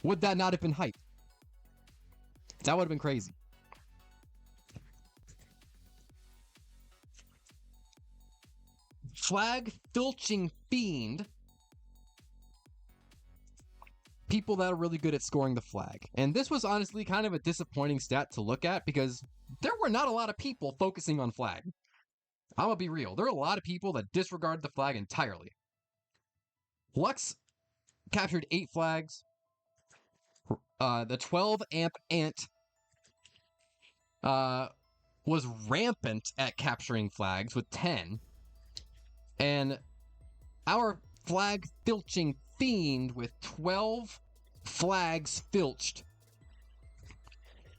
Would that not have been hype? That would have been crazy. Flag filching fiend. People that are really good at scoring the flag. And this was honestly kind of a disappointing stat to look at because there were not a lot of people focusing on flag. I'm gonna be real. There are a lot of people that disregard the flag entirely. Lux captured 8 flags. The 12 amp ant was rampant at capturing flags with 10. And our flag filching fiend with 12 flags filched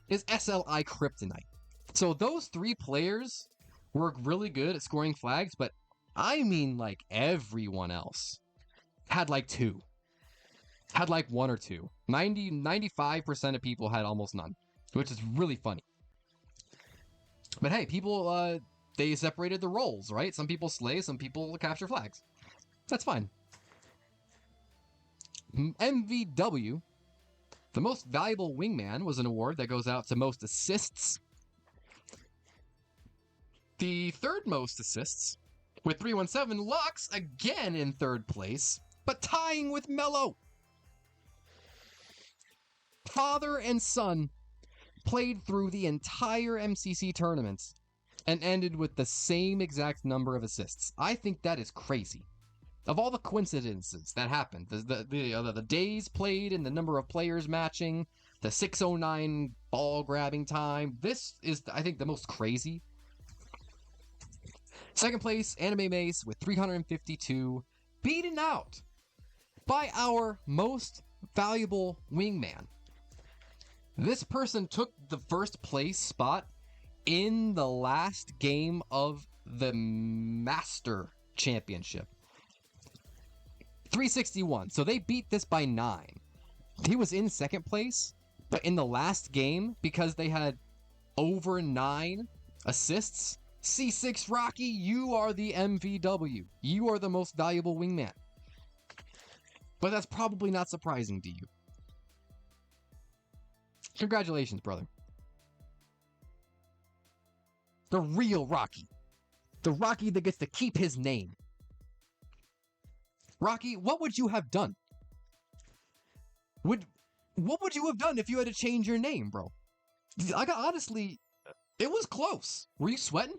is SLI Kryptonite. So those 3 players were really good at scoring flags, but I mean like everyone else had like 2. Had like 1 or 2. 95% of people had almost none, which is really funny. But hey, people, they separated the roles, right? Some people slay, some people capture flags. That's fine. MVW, the most valuable wingman, was an award that goes out to most assists. The third most assists, with 317, Lux again in third place, but tying with Mello. Father and son played through the entire MCC tournaments and ended with the same exact number of assists. I think that is crazy. Of all the coincidences that happened, the days played and the number of players matching, the 6:09 ball grabbing time, this is, I think, the most crazy. Second place, Anime Mace with 352, beaten out by our most valuable wingman. This person took the first place spot in the last game of the Master Championship. 361. So they beat this by 9. He was in second place, but in the last game, because they had over 9 assists, C6 Rocky, you are the MVW. You are the most valuable wingman. But that's probably not surprising to you. Congratulations, brother. The real Rocky. The Rocky that gets to keep his name. Rocky, what would you have done? What would you have done if you had to change your name, bro? Honestly, it was close. Were you sweating?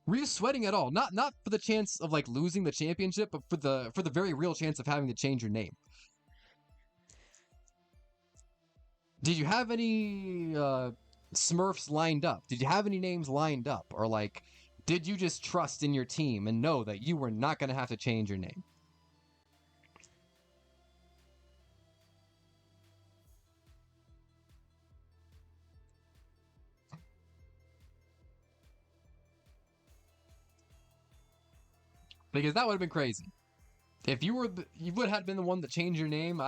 Were you sweating at all? Not for the chance of like losing the championship, but for the very real chance of having to change your name. Did you have any Smurfs lined up? Did you have any names lined up? Or like, did you just trust in your team and know that you were not going to have to change your name? Because that would have been crazy. If you would have been the one to change your name,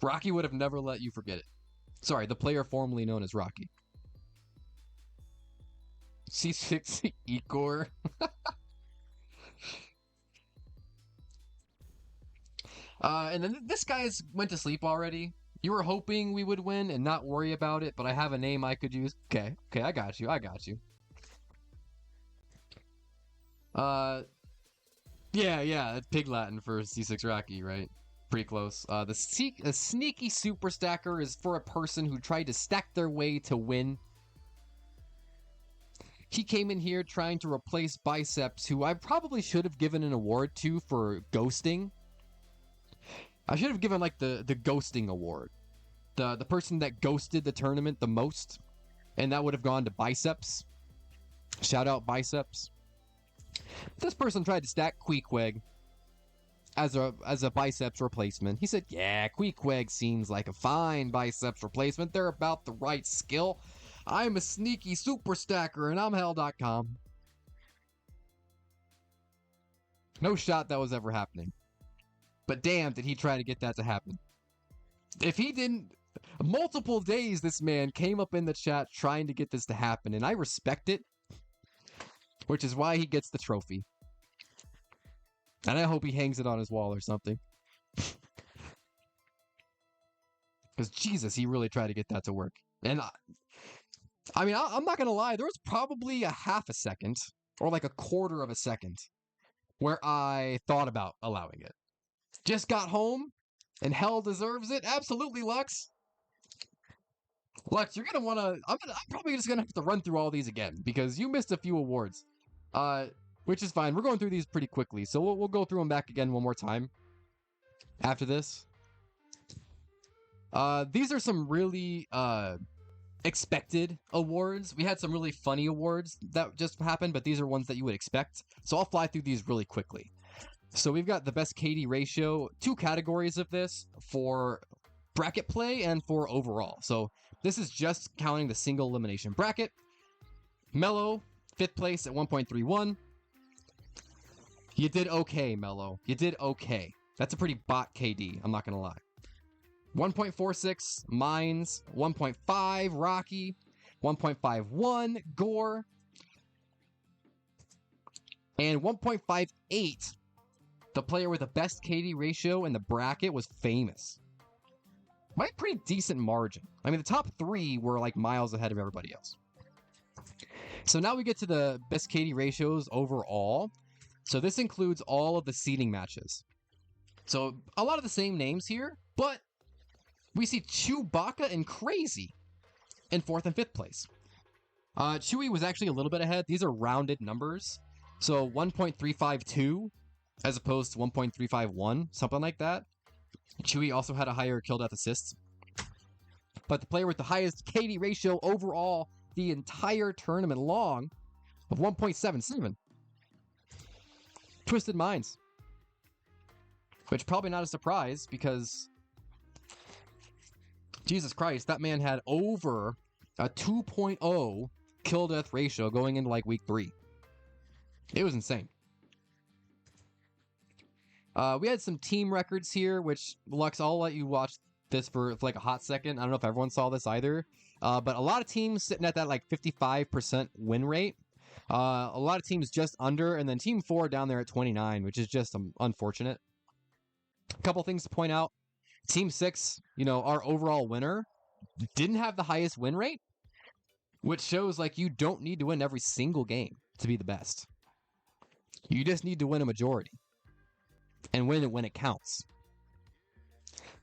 Rocky would have never let you forget it. Sorry, the player formerly known as Rocky. C6 Ecor. And then this guy's went to sleep already. You were hoping we would win and not worry about it, but I have a name I could use. Okay, I got you. Yeah, Pig Latin for C6 Rocky, right? Pretty close. The sneaky super stacker is for a person who tried to stack their way to win. He came in here trying to replace Biceps, who I probably should have given an award to for ghosting. I should have given like the ghosting award. The person that ghosted the tournament the most. And that would have gone to Biceps. Shout out Biceps. This person tried to stack Queequeg as a Biceps replacement. He said, yeah, Queequeg seems like a fine Biceps replacement. They're about the right skill. I'm a sneaky super stacker and I'm hell.com. No shot that was ever happening. But damn, did he try to get that to happen. If he didn't, multiple days this man came up in the chat trying to get this to happen, and I respect it, which is why he gets the trophy. And I hope he hangs it on his wall or something. Because Jesus, he really tried to get that to work. And I mean, I'm not going to lie, there was probably a half a second, or like a quarter of a second, where I thought about allowing it. Just got home, and hell deserves it. Absolutely, Lux. Lex, you're gonna wanna. I'm probably just gonna have to run through all these again because you missed a few awards, uh, which is fine. We're going through these pretty quickly, so we'll go through them back again one more time after this. These are some really expected awards. We had some really funny awards that just happened, but these are ones that you would expect. So I'll fly through these really quickly. So we've got the best KD ratio, 2 categories of this for bracket play and for overall. So this is just counting the single elimination bracket. Melo, 5th place at 1.31. You did okay, Melo. You did okay. That's a pretty bot KD, I'm not going to lie. 1.46 Mines, 1.5 Rocky, 1.51 Gore, and 1.58, the player with the best KD ratio in the bracket, was Famous. By a pretty decent margin. I mean, the top 3 were like miles ahead of everybody else. So now we get to the best KD ratios overall. So this includes all of the seeding matches. So a lot of the same names here, but we see Chewbacca and Crazy in 4th and 5th place. Chewy was actually a little bit ahead. These are rounded numbers. So 1.352 as opposed to 1.351, something like that. Chewy also had a higher kill death assist. But the player with the highest KD ratio overall the entire tournament long of 1.77. Twisted Minds. Which probably not a surprise because Jesus Christ, that man had over a 2.0 kill death ratio going into like week 3. It was insane. We had some team records here, which Lux, I'll let you watch this for like a hot second. I don't know if everyone saw this either. But a lot of teams sitting at that like 55% win rate. A lot of teams just under, and then Team 4 down there at 29, which is just unfortunate. A couple things to point out. Team 6, our overall winner, didn't have the highest win rate, which shows like you don't need to win every single game to be the best. You just need to win a majority and win it when it counts.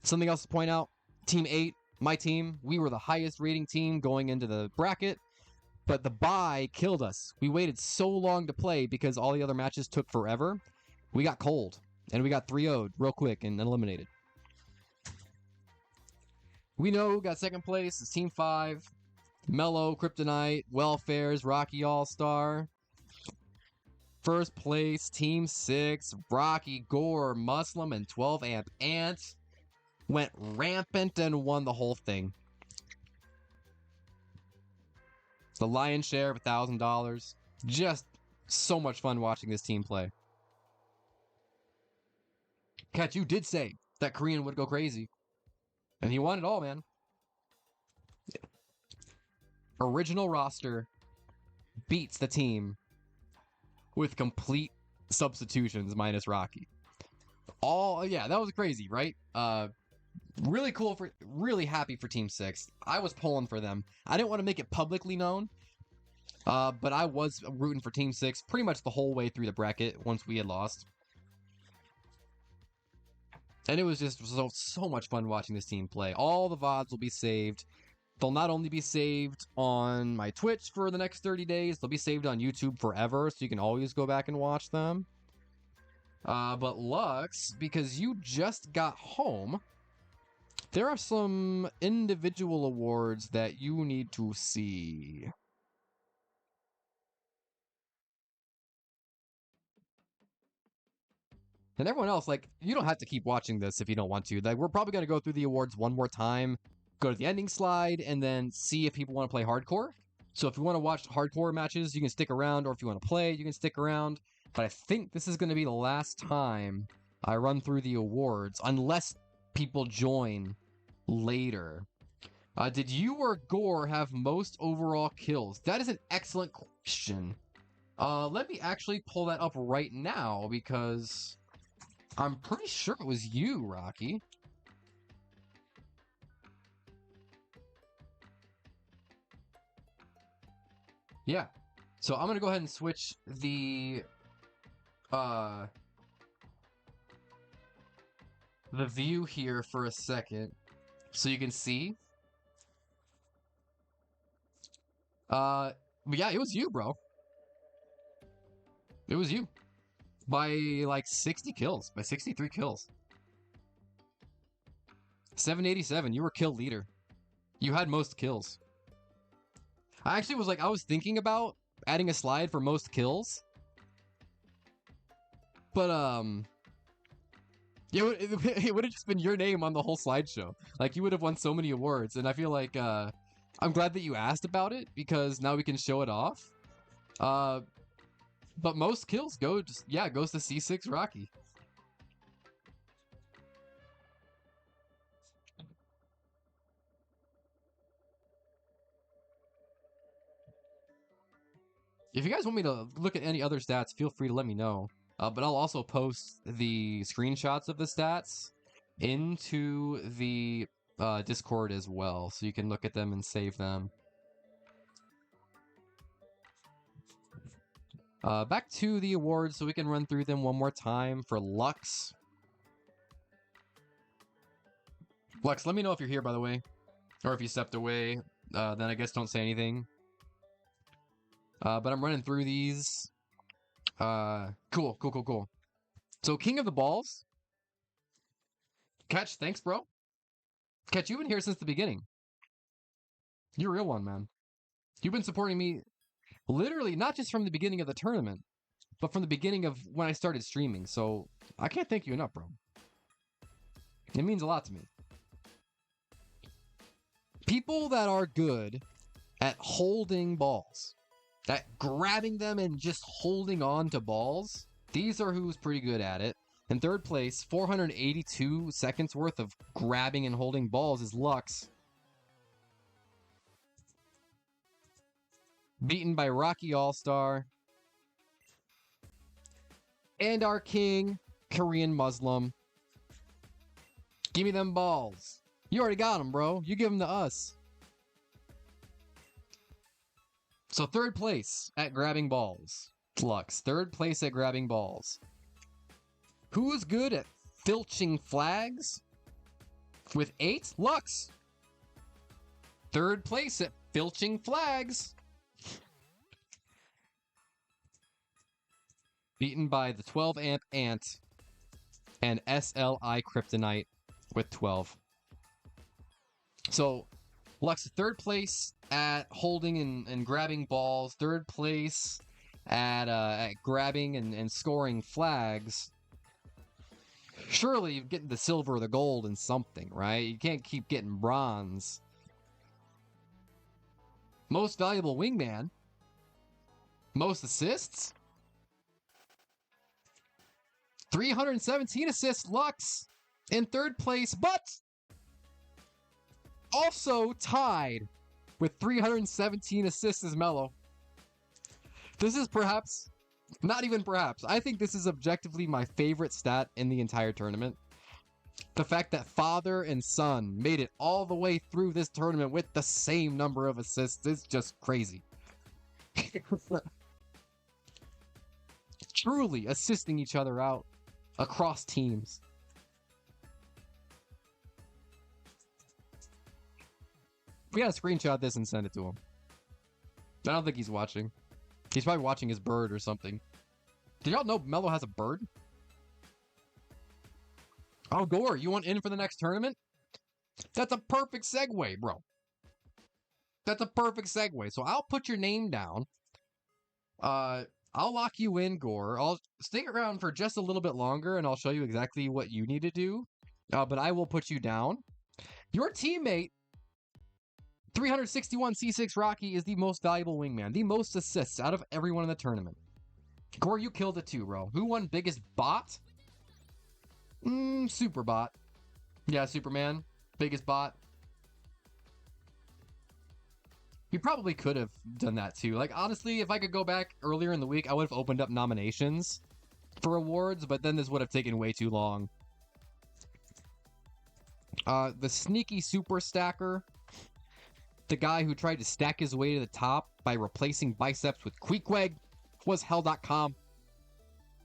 Something else to point out, Team 8, my team, we were the highest rating team going into the bracket, but the bye killed us. We waited so long to play because all the other matches took forever. We got cold, and we got 3-0'd real quick and eliminated. We know who got 2nd place. It's Team 5. Mellow, Kryptonite, Welfares, Rocky All-Star. 1st place, Team 6. Rocky, Gore, Muslim, and 12 Amp Ant went rampant and won the whole thing. The lion's share of $1,000. Just so much fun watching this team play. Catch, you did say that Korean would go crazy. And he won it all, man. Original roster beats the team with complete substitutions minus Rocky. Yeah, that was crazy, right? Really cool really happy for Team 6. I was pulling for them. I didn't want to make it publicly known, but I was rooting for Team 6 pretty much the whole way through the bracket once we had lost. And it was just so much fun watching this team play. All the VODs will be saved. They'll not only be saved on my Twitch for the next 30 days, they'll be saved on YouTube forever, so you can always go back and watch them. But Lux, because you just got home, there are some individual awards that you need to see. And everyone else, like, you don't have to keep watching this if you don't want to. Like, we're probably going to go through the awards one more time, go to the ending slide, and then see if people want to play hardcore. So if you want to watch hardcore matches, you can stick around, or if you want to play, you can stick around. But I think this is going to be the last time I run through the awards, unless people join later. Did you or Gore have most overall kills? That is an excellent question. Let me actually pull that up right now, because I'm pretty sure it was you, Rocky. Yeah. So I'm going to go ahead and switch the view here for a second so you can see. But yeah, it was you, bro. It was you. By like 60 kills. By 63 kills. 787. You were kill leader. You had most kills. I actually was like, I was thinking about adding a slide for most kills. But, it would have just been your name on the whole slideshow. Like, you would have won so many awards. And I feel like, I'm glad that you asked about it because now we can show it off. But most kills goes to C6 Rocky. If you guys want me to look at any other stats, feel free to let me know. But I'll also post the screenshots of the stats into the Discord as well, so you can look at them and save them. Back to the awards, so we can run through them one more time for Lux. Lux, let me know if you're here, by the way. Or if you stepped away, then I guess don't say anything. But I'm running through these. Cool. So, King of the Balls. Catch, thanks, bro. Catch, you've been here since the beginning. You're a real one, man. You've been supporting me literally not just from the beginning of the tournament, but from the beginning of when I started streaming. So, I can't thank you enough, bro. It means a lot to me. People that are good at holding balls, at grabbing them and just holding on to balls, these are who's pretty good at it. In third place, 482 seconds worth of grabbing and holding balls is Lux. Beaten by Rocky All-Star. And our king, Korean Muslim. Give me them balls. You already got them, bro. You give them to us. So third place at grabbing balls. Lux. Third place at grabbing balls. Who's good at filching flags? With 8? Lux. Third place at filching flags. Beaten by the 12 amp Ant and SLI Kryptonite with 12. So, Lux, third place at holding and grabbing balls. Third place at grabbing and scoring flags. Surely you're getting the silver or the gold in something, right? You can't keep getting bronze. Most valuable wingman. Most assists. 317 assists, Lux in third place, but also tied with 317 assists is Mello. This is perhaps, not even perhaps, I think this is objectively my favorite stat in the entire tournament. The fact that father and son made it all the way through this tournament with the same number of assists is just crazy. Truly assisting each other out across teams. We gotta screenshot this and send it to him. I don't think he's watching. He's probably watching his bird or something. Did y'all know Mello has a bird? Oh, Gore, you want in for the next tournament? That's a perfect segue, bro. That's a perfect segue. So I'll put your name down. I'll lock you in, Gore. I'll stick around for just a little bit longer, and I'll show you exactly what you need to do. But I will put you down. Your teammate, 361 C6 Rocky, is the most valuable wingman. The most assists out of everyone in the tournament. Gore, you killed it too, bro. Who won biggest bot? Superbot. Yeah, Superman. Biggest bot. You probably could have done that too. Like, honestly, if I could go back earlier in the week, I would have opened up nominations for awards, but then this would have taken way too long. The sneaky super stacker. The guy who tried to stack his way to the top by replacing biceps with Queequeg was Hell.com.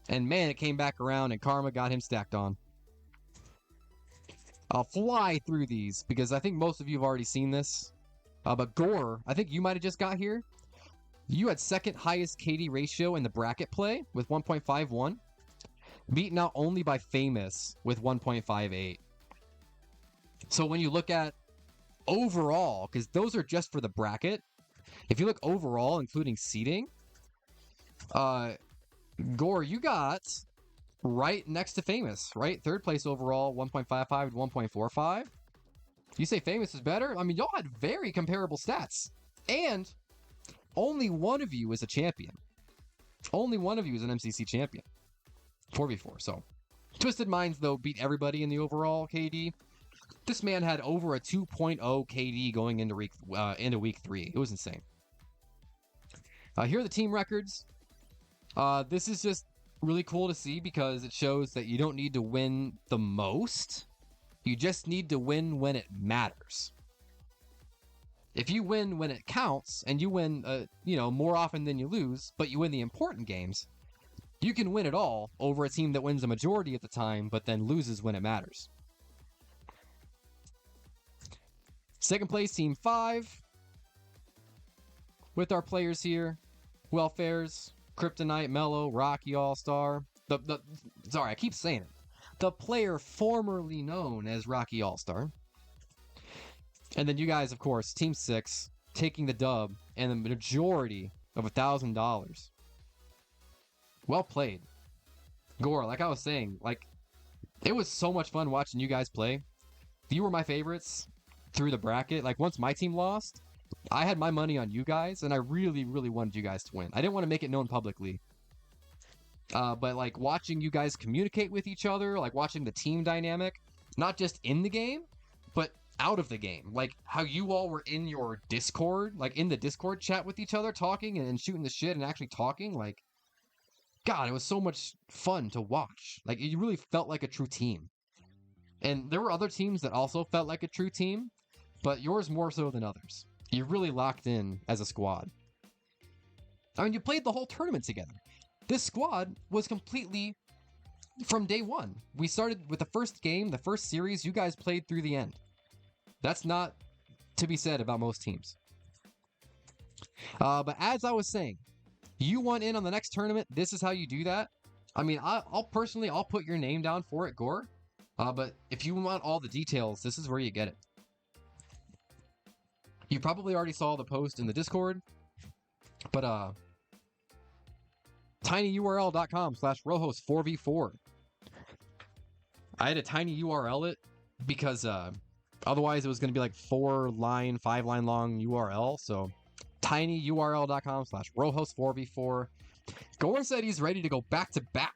And man, it came back around and Karma got him stacked on. I'll fly through these because I think most of you have already seen this. But Gore, I think you might have just got here. You had second highest KD ratio in the bracket play with 1.51, beaten out only by Famous with 1.58. So when you look at overall, because those are just for the bracket, if you look overall, including seeding, Gore, you got right next to Famous, right? Third place overall, 1.55 to 1.45. You say Famous is better? I mean, y'all had very comparable stats. And only one of you is a champion. Only one of you is an MCC champion. 4v4, so. Twisted Minds, though, beat everybody in the overall KD. This man had over a 2.0 KD going into week 3. It was insane. Here are the team records. This is just really cool to see because it shows that you don't need to win the most. You just need to win when it matters. If you win when it counts and you win, more often than you lose, but you win the important games, you can win it all over a team that wins a majority at the time, but then loses when it matters. Second place, Team 5. With our players here, Welfares, Kryptonite, Mellow, Rocky All-Star. Sorry, I keep saying it. The player formerly known as Rocky All-Star. And then you guys, of course, Team 6, taking the dub and the majority of $1,000. Well played. Gore, like I was saying, it was so much fun watching you guys play. You were my favorites through the bracket. Once my team lost, I had my money on you guys, and I really, really wanted you guys to win. I didn't want to make it known publicly. But watching you guys communicate with each other, watching the team dynamic, not just in the game, but out of the game. How you all were in your Discord, in the Discord chat with each other, talking and shooting the shit and actually talking. God, it was so much fun to watch. You really felt like a true team. And there were other teams that also felt like a true team, but yours more so than others. You really locked in as a squad. I mean, you played the whole tournament together. This squad was completely from day one. We started with the first game, the first series, you guys played through the end. That's not to be said about most teams. But as I was saying, you want in on the next tournament, this is how you do that. I mean, I'll personally put your name down for it, Gore. But if you want all the details, this is where you get it. You probably already saw the post in the Discord, but tinyurl.com/Rojos4v4. I had a tiny URL it because otherwise it was going to be 4-line, 5-line long URL. So tinyurl.com/Rojos4v4. Gore said he's ready to go back to back.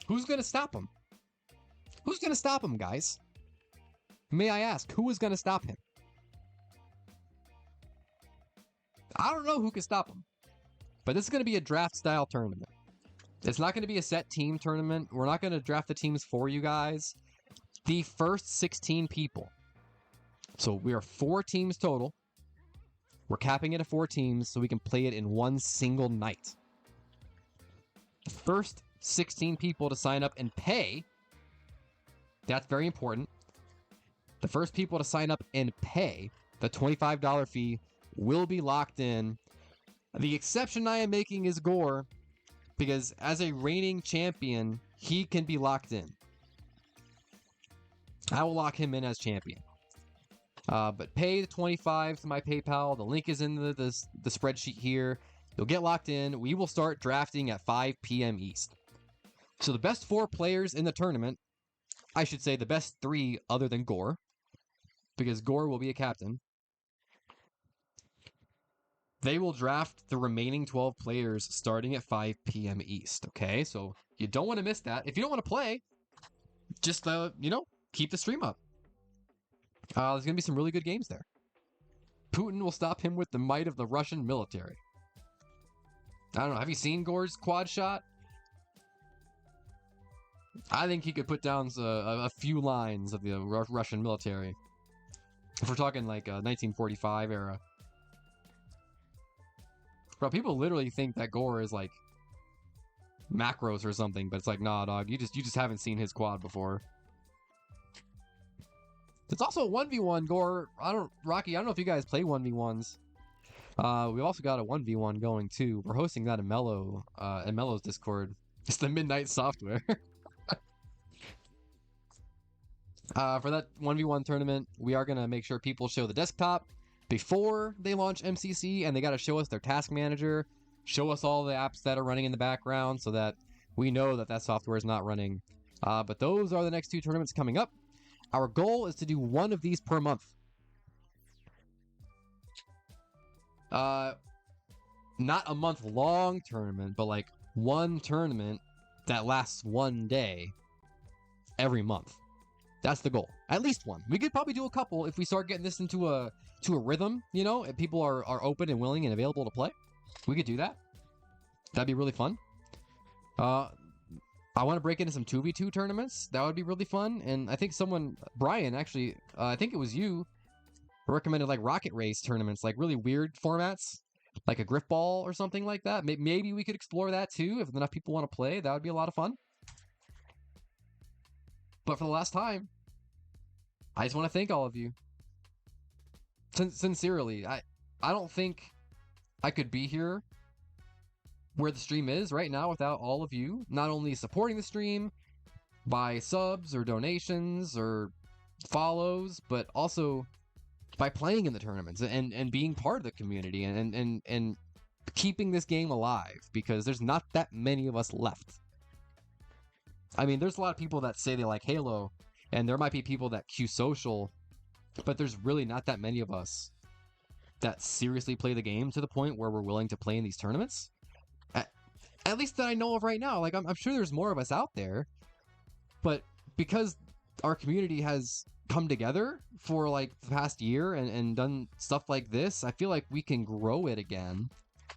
Who's going to stop him? Who's going to stop him, guys? May I ask, who is going to stop him? I don't know who can stop him. But this is going to be a draft-style tournament. It's not going to be a set team tournament. We're not going to draft the teams for you guys. The first 16 people. So we are 4 teams total. We're capping it at 4 teams so we can play it in one single night. The first 16 people to sign up and pay. That's very important. The first people to sign up and pay the $25 fee will be locked in. The exception I am making is Gore, because as a reigning champion, he can be locked in. I will lock him in as champion. But pay the $25 to my PayPal. The link is in the spreadsheet here. You'll get locked in. We will start drafting at 5 p.m. East. So the best 4 players in the tournament, I should say the best 3 other than Gore, because Gore will be a captain. They will draft the remaining 12 players starting at 5 p.m. East, okay? So you don't want to miss that. If you don't want to play, just, keep the stream up. There's going to be some really good games there. Putin will stop him with the might of the Russian military. I don't know. Have you seen Gore's quad shot? I think he could put down a few lines of the Russian military. If we're talking 1945 era. Bro, people literally think that Gore is macros or something, but it's nah, dog. You just haven't seen his quad before. It's also a 1v1, Gore. Rocky, I don't know if you guys play 1v1s. We also got a 1v1 going too. We're hosting that in Mello's Discord. It's the Midnight Software. For that 1v1 tournament, we are going to make sure people show the desktop before they launch MCC, and they got to show us their task manager, show us all the apps that are running in the background so that we know that that software is not running. But those are the next 2 tournaments coming up. Our goal is to do 1 of these per month. Not a month-long tournament, but like 1 tournament that lasts 1 day every month. That's the goal. At least 1. We could probably do a couple if we start getting this into a rhythm, you know, if people are open and willing and available to play. We could do that. That'd be really fun. I want to break into some 2v2 tournaments. That would be really fun. And I think Brian, actually, I think it was you, recommended like Rocket Race tournaments, like really weird formats, like a Griff Ball or something like that. Maybe we could explore that too if enough people want to play. That would be a lot of fun. But for the last time, I just want to thank all of you. Sincerely, I don't think I could be here where the stream is right now without all of you, not only supporting the stream by subs or donations or follows, but also by playing in the tournaments and being part of the community and keeping this game alive, because there's not that many of us left. I mean, there's a lot of people that say they like Halo, and there might be people that queue social, but there's really not that many of us that seriously play the game to the point where we're willing to play in these tournaments. At least that I know of right now. Like, I'm sure there's more of us out there, but because our community has come together for like the past year and done stuff like this, I feel like we can grow it again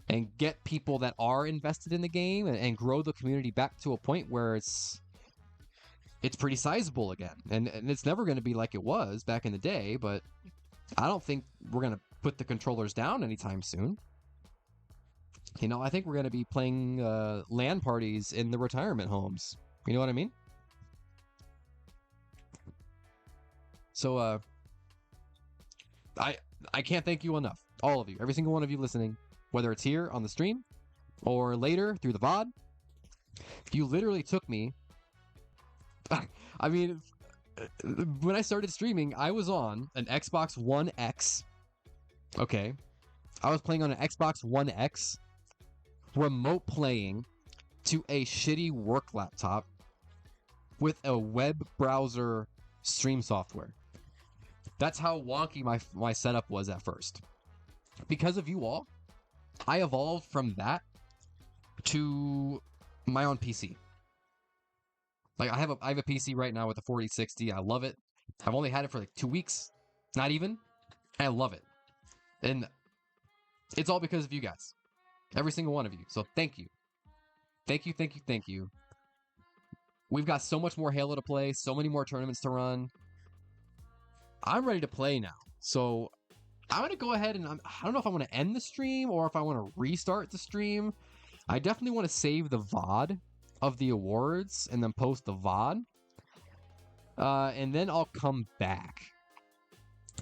and get people that are invested in the game and grow the community back to a point where it's pretty sizable again. And it's never going to be like it was back in the day, but I don't think we're going to put the controllers down anytime soon. You know, I think we're going to be playing LAN parties in the retirement homes. You know what I mean? So, I can't thank you enough. All of you. Every single one of you listening. Whether it's here on the stream or later through the VOD. You literally took me... I mean, when I started streaming, I was on an Xbox One X. Okay. I was playing on an Xbox One X, remote playing to a shitty work laptop with a web browser stream software. That's how wonky my setup was at first. Because of you all, I evolved from that to my own PC. Like, I have a PC right now with a 4060. I love it. I've only had it for like 2 weeks. Not even. I love it. And it's all because of you guys. Every single one of you. So thank you. Thank you, thank you, thank you. We've got so much more Halo to play. So many more tournaments to run. I'm ready to play now. So I'm going to go ahead and I don't know if I want to end the stream or if I want to restart the stream. I definitely want to save the VOD of the awards and then post the VOD. And then I'll come back.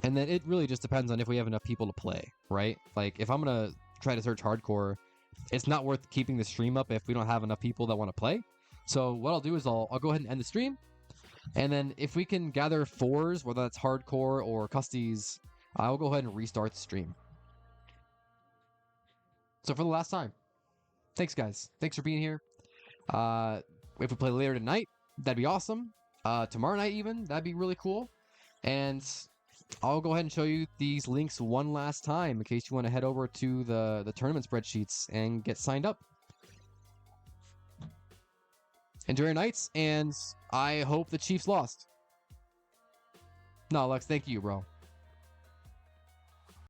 And then it really just depends on if we have enough people to play, right? Like, if I'm going to try to search hardcore, it's not worth keeping the stream up if we don't have enough people that want to play. So what I'll do is I'll go ahead and end the stream. And then if we can gather 4s, whether that's hardcore or custies, I'll go ahead and restart the stream. So for the last time, thanks guys. Thanks for being here. If we play later tonight, that'd be awesome. Tomorrow night even, that'd be really cool. And I'll go ahead and show you these links one last time in case you want to head over to the tournament spreadsheets and get signed up. Enjoy your nights, and I hope the Chiefs lost. No, Lex, thank you, bro.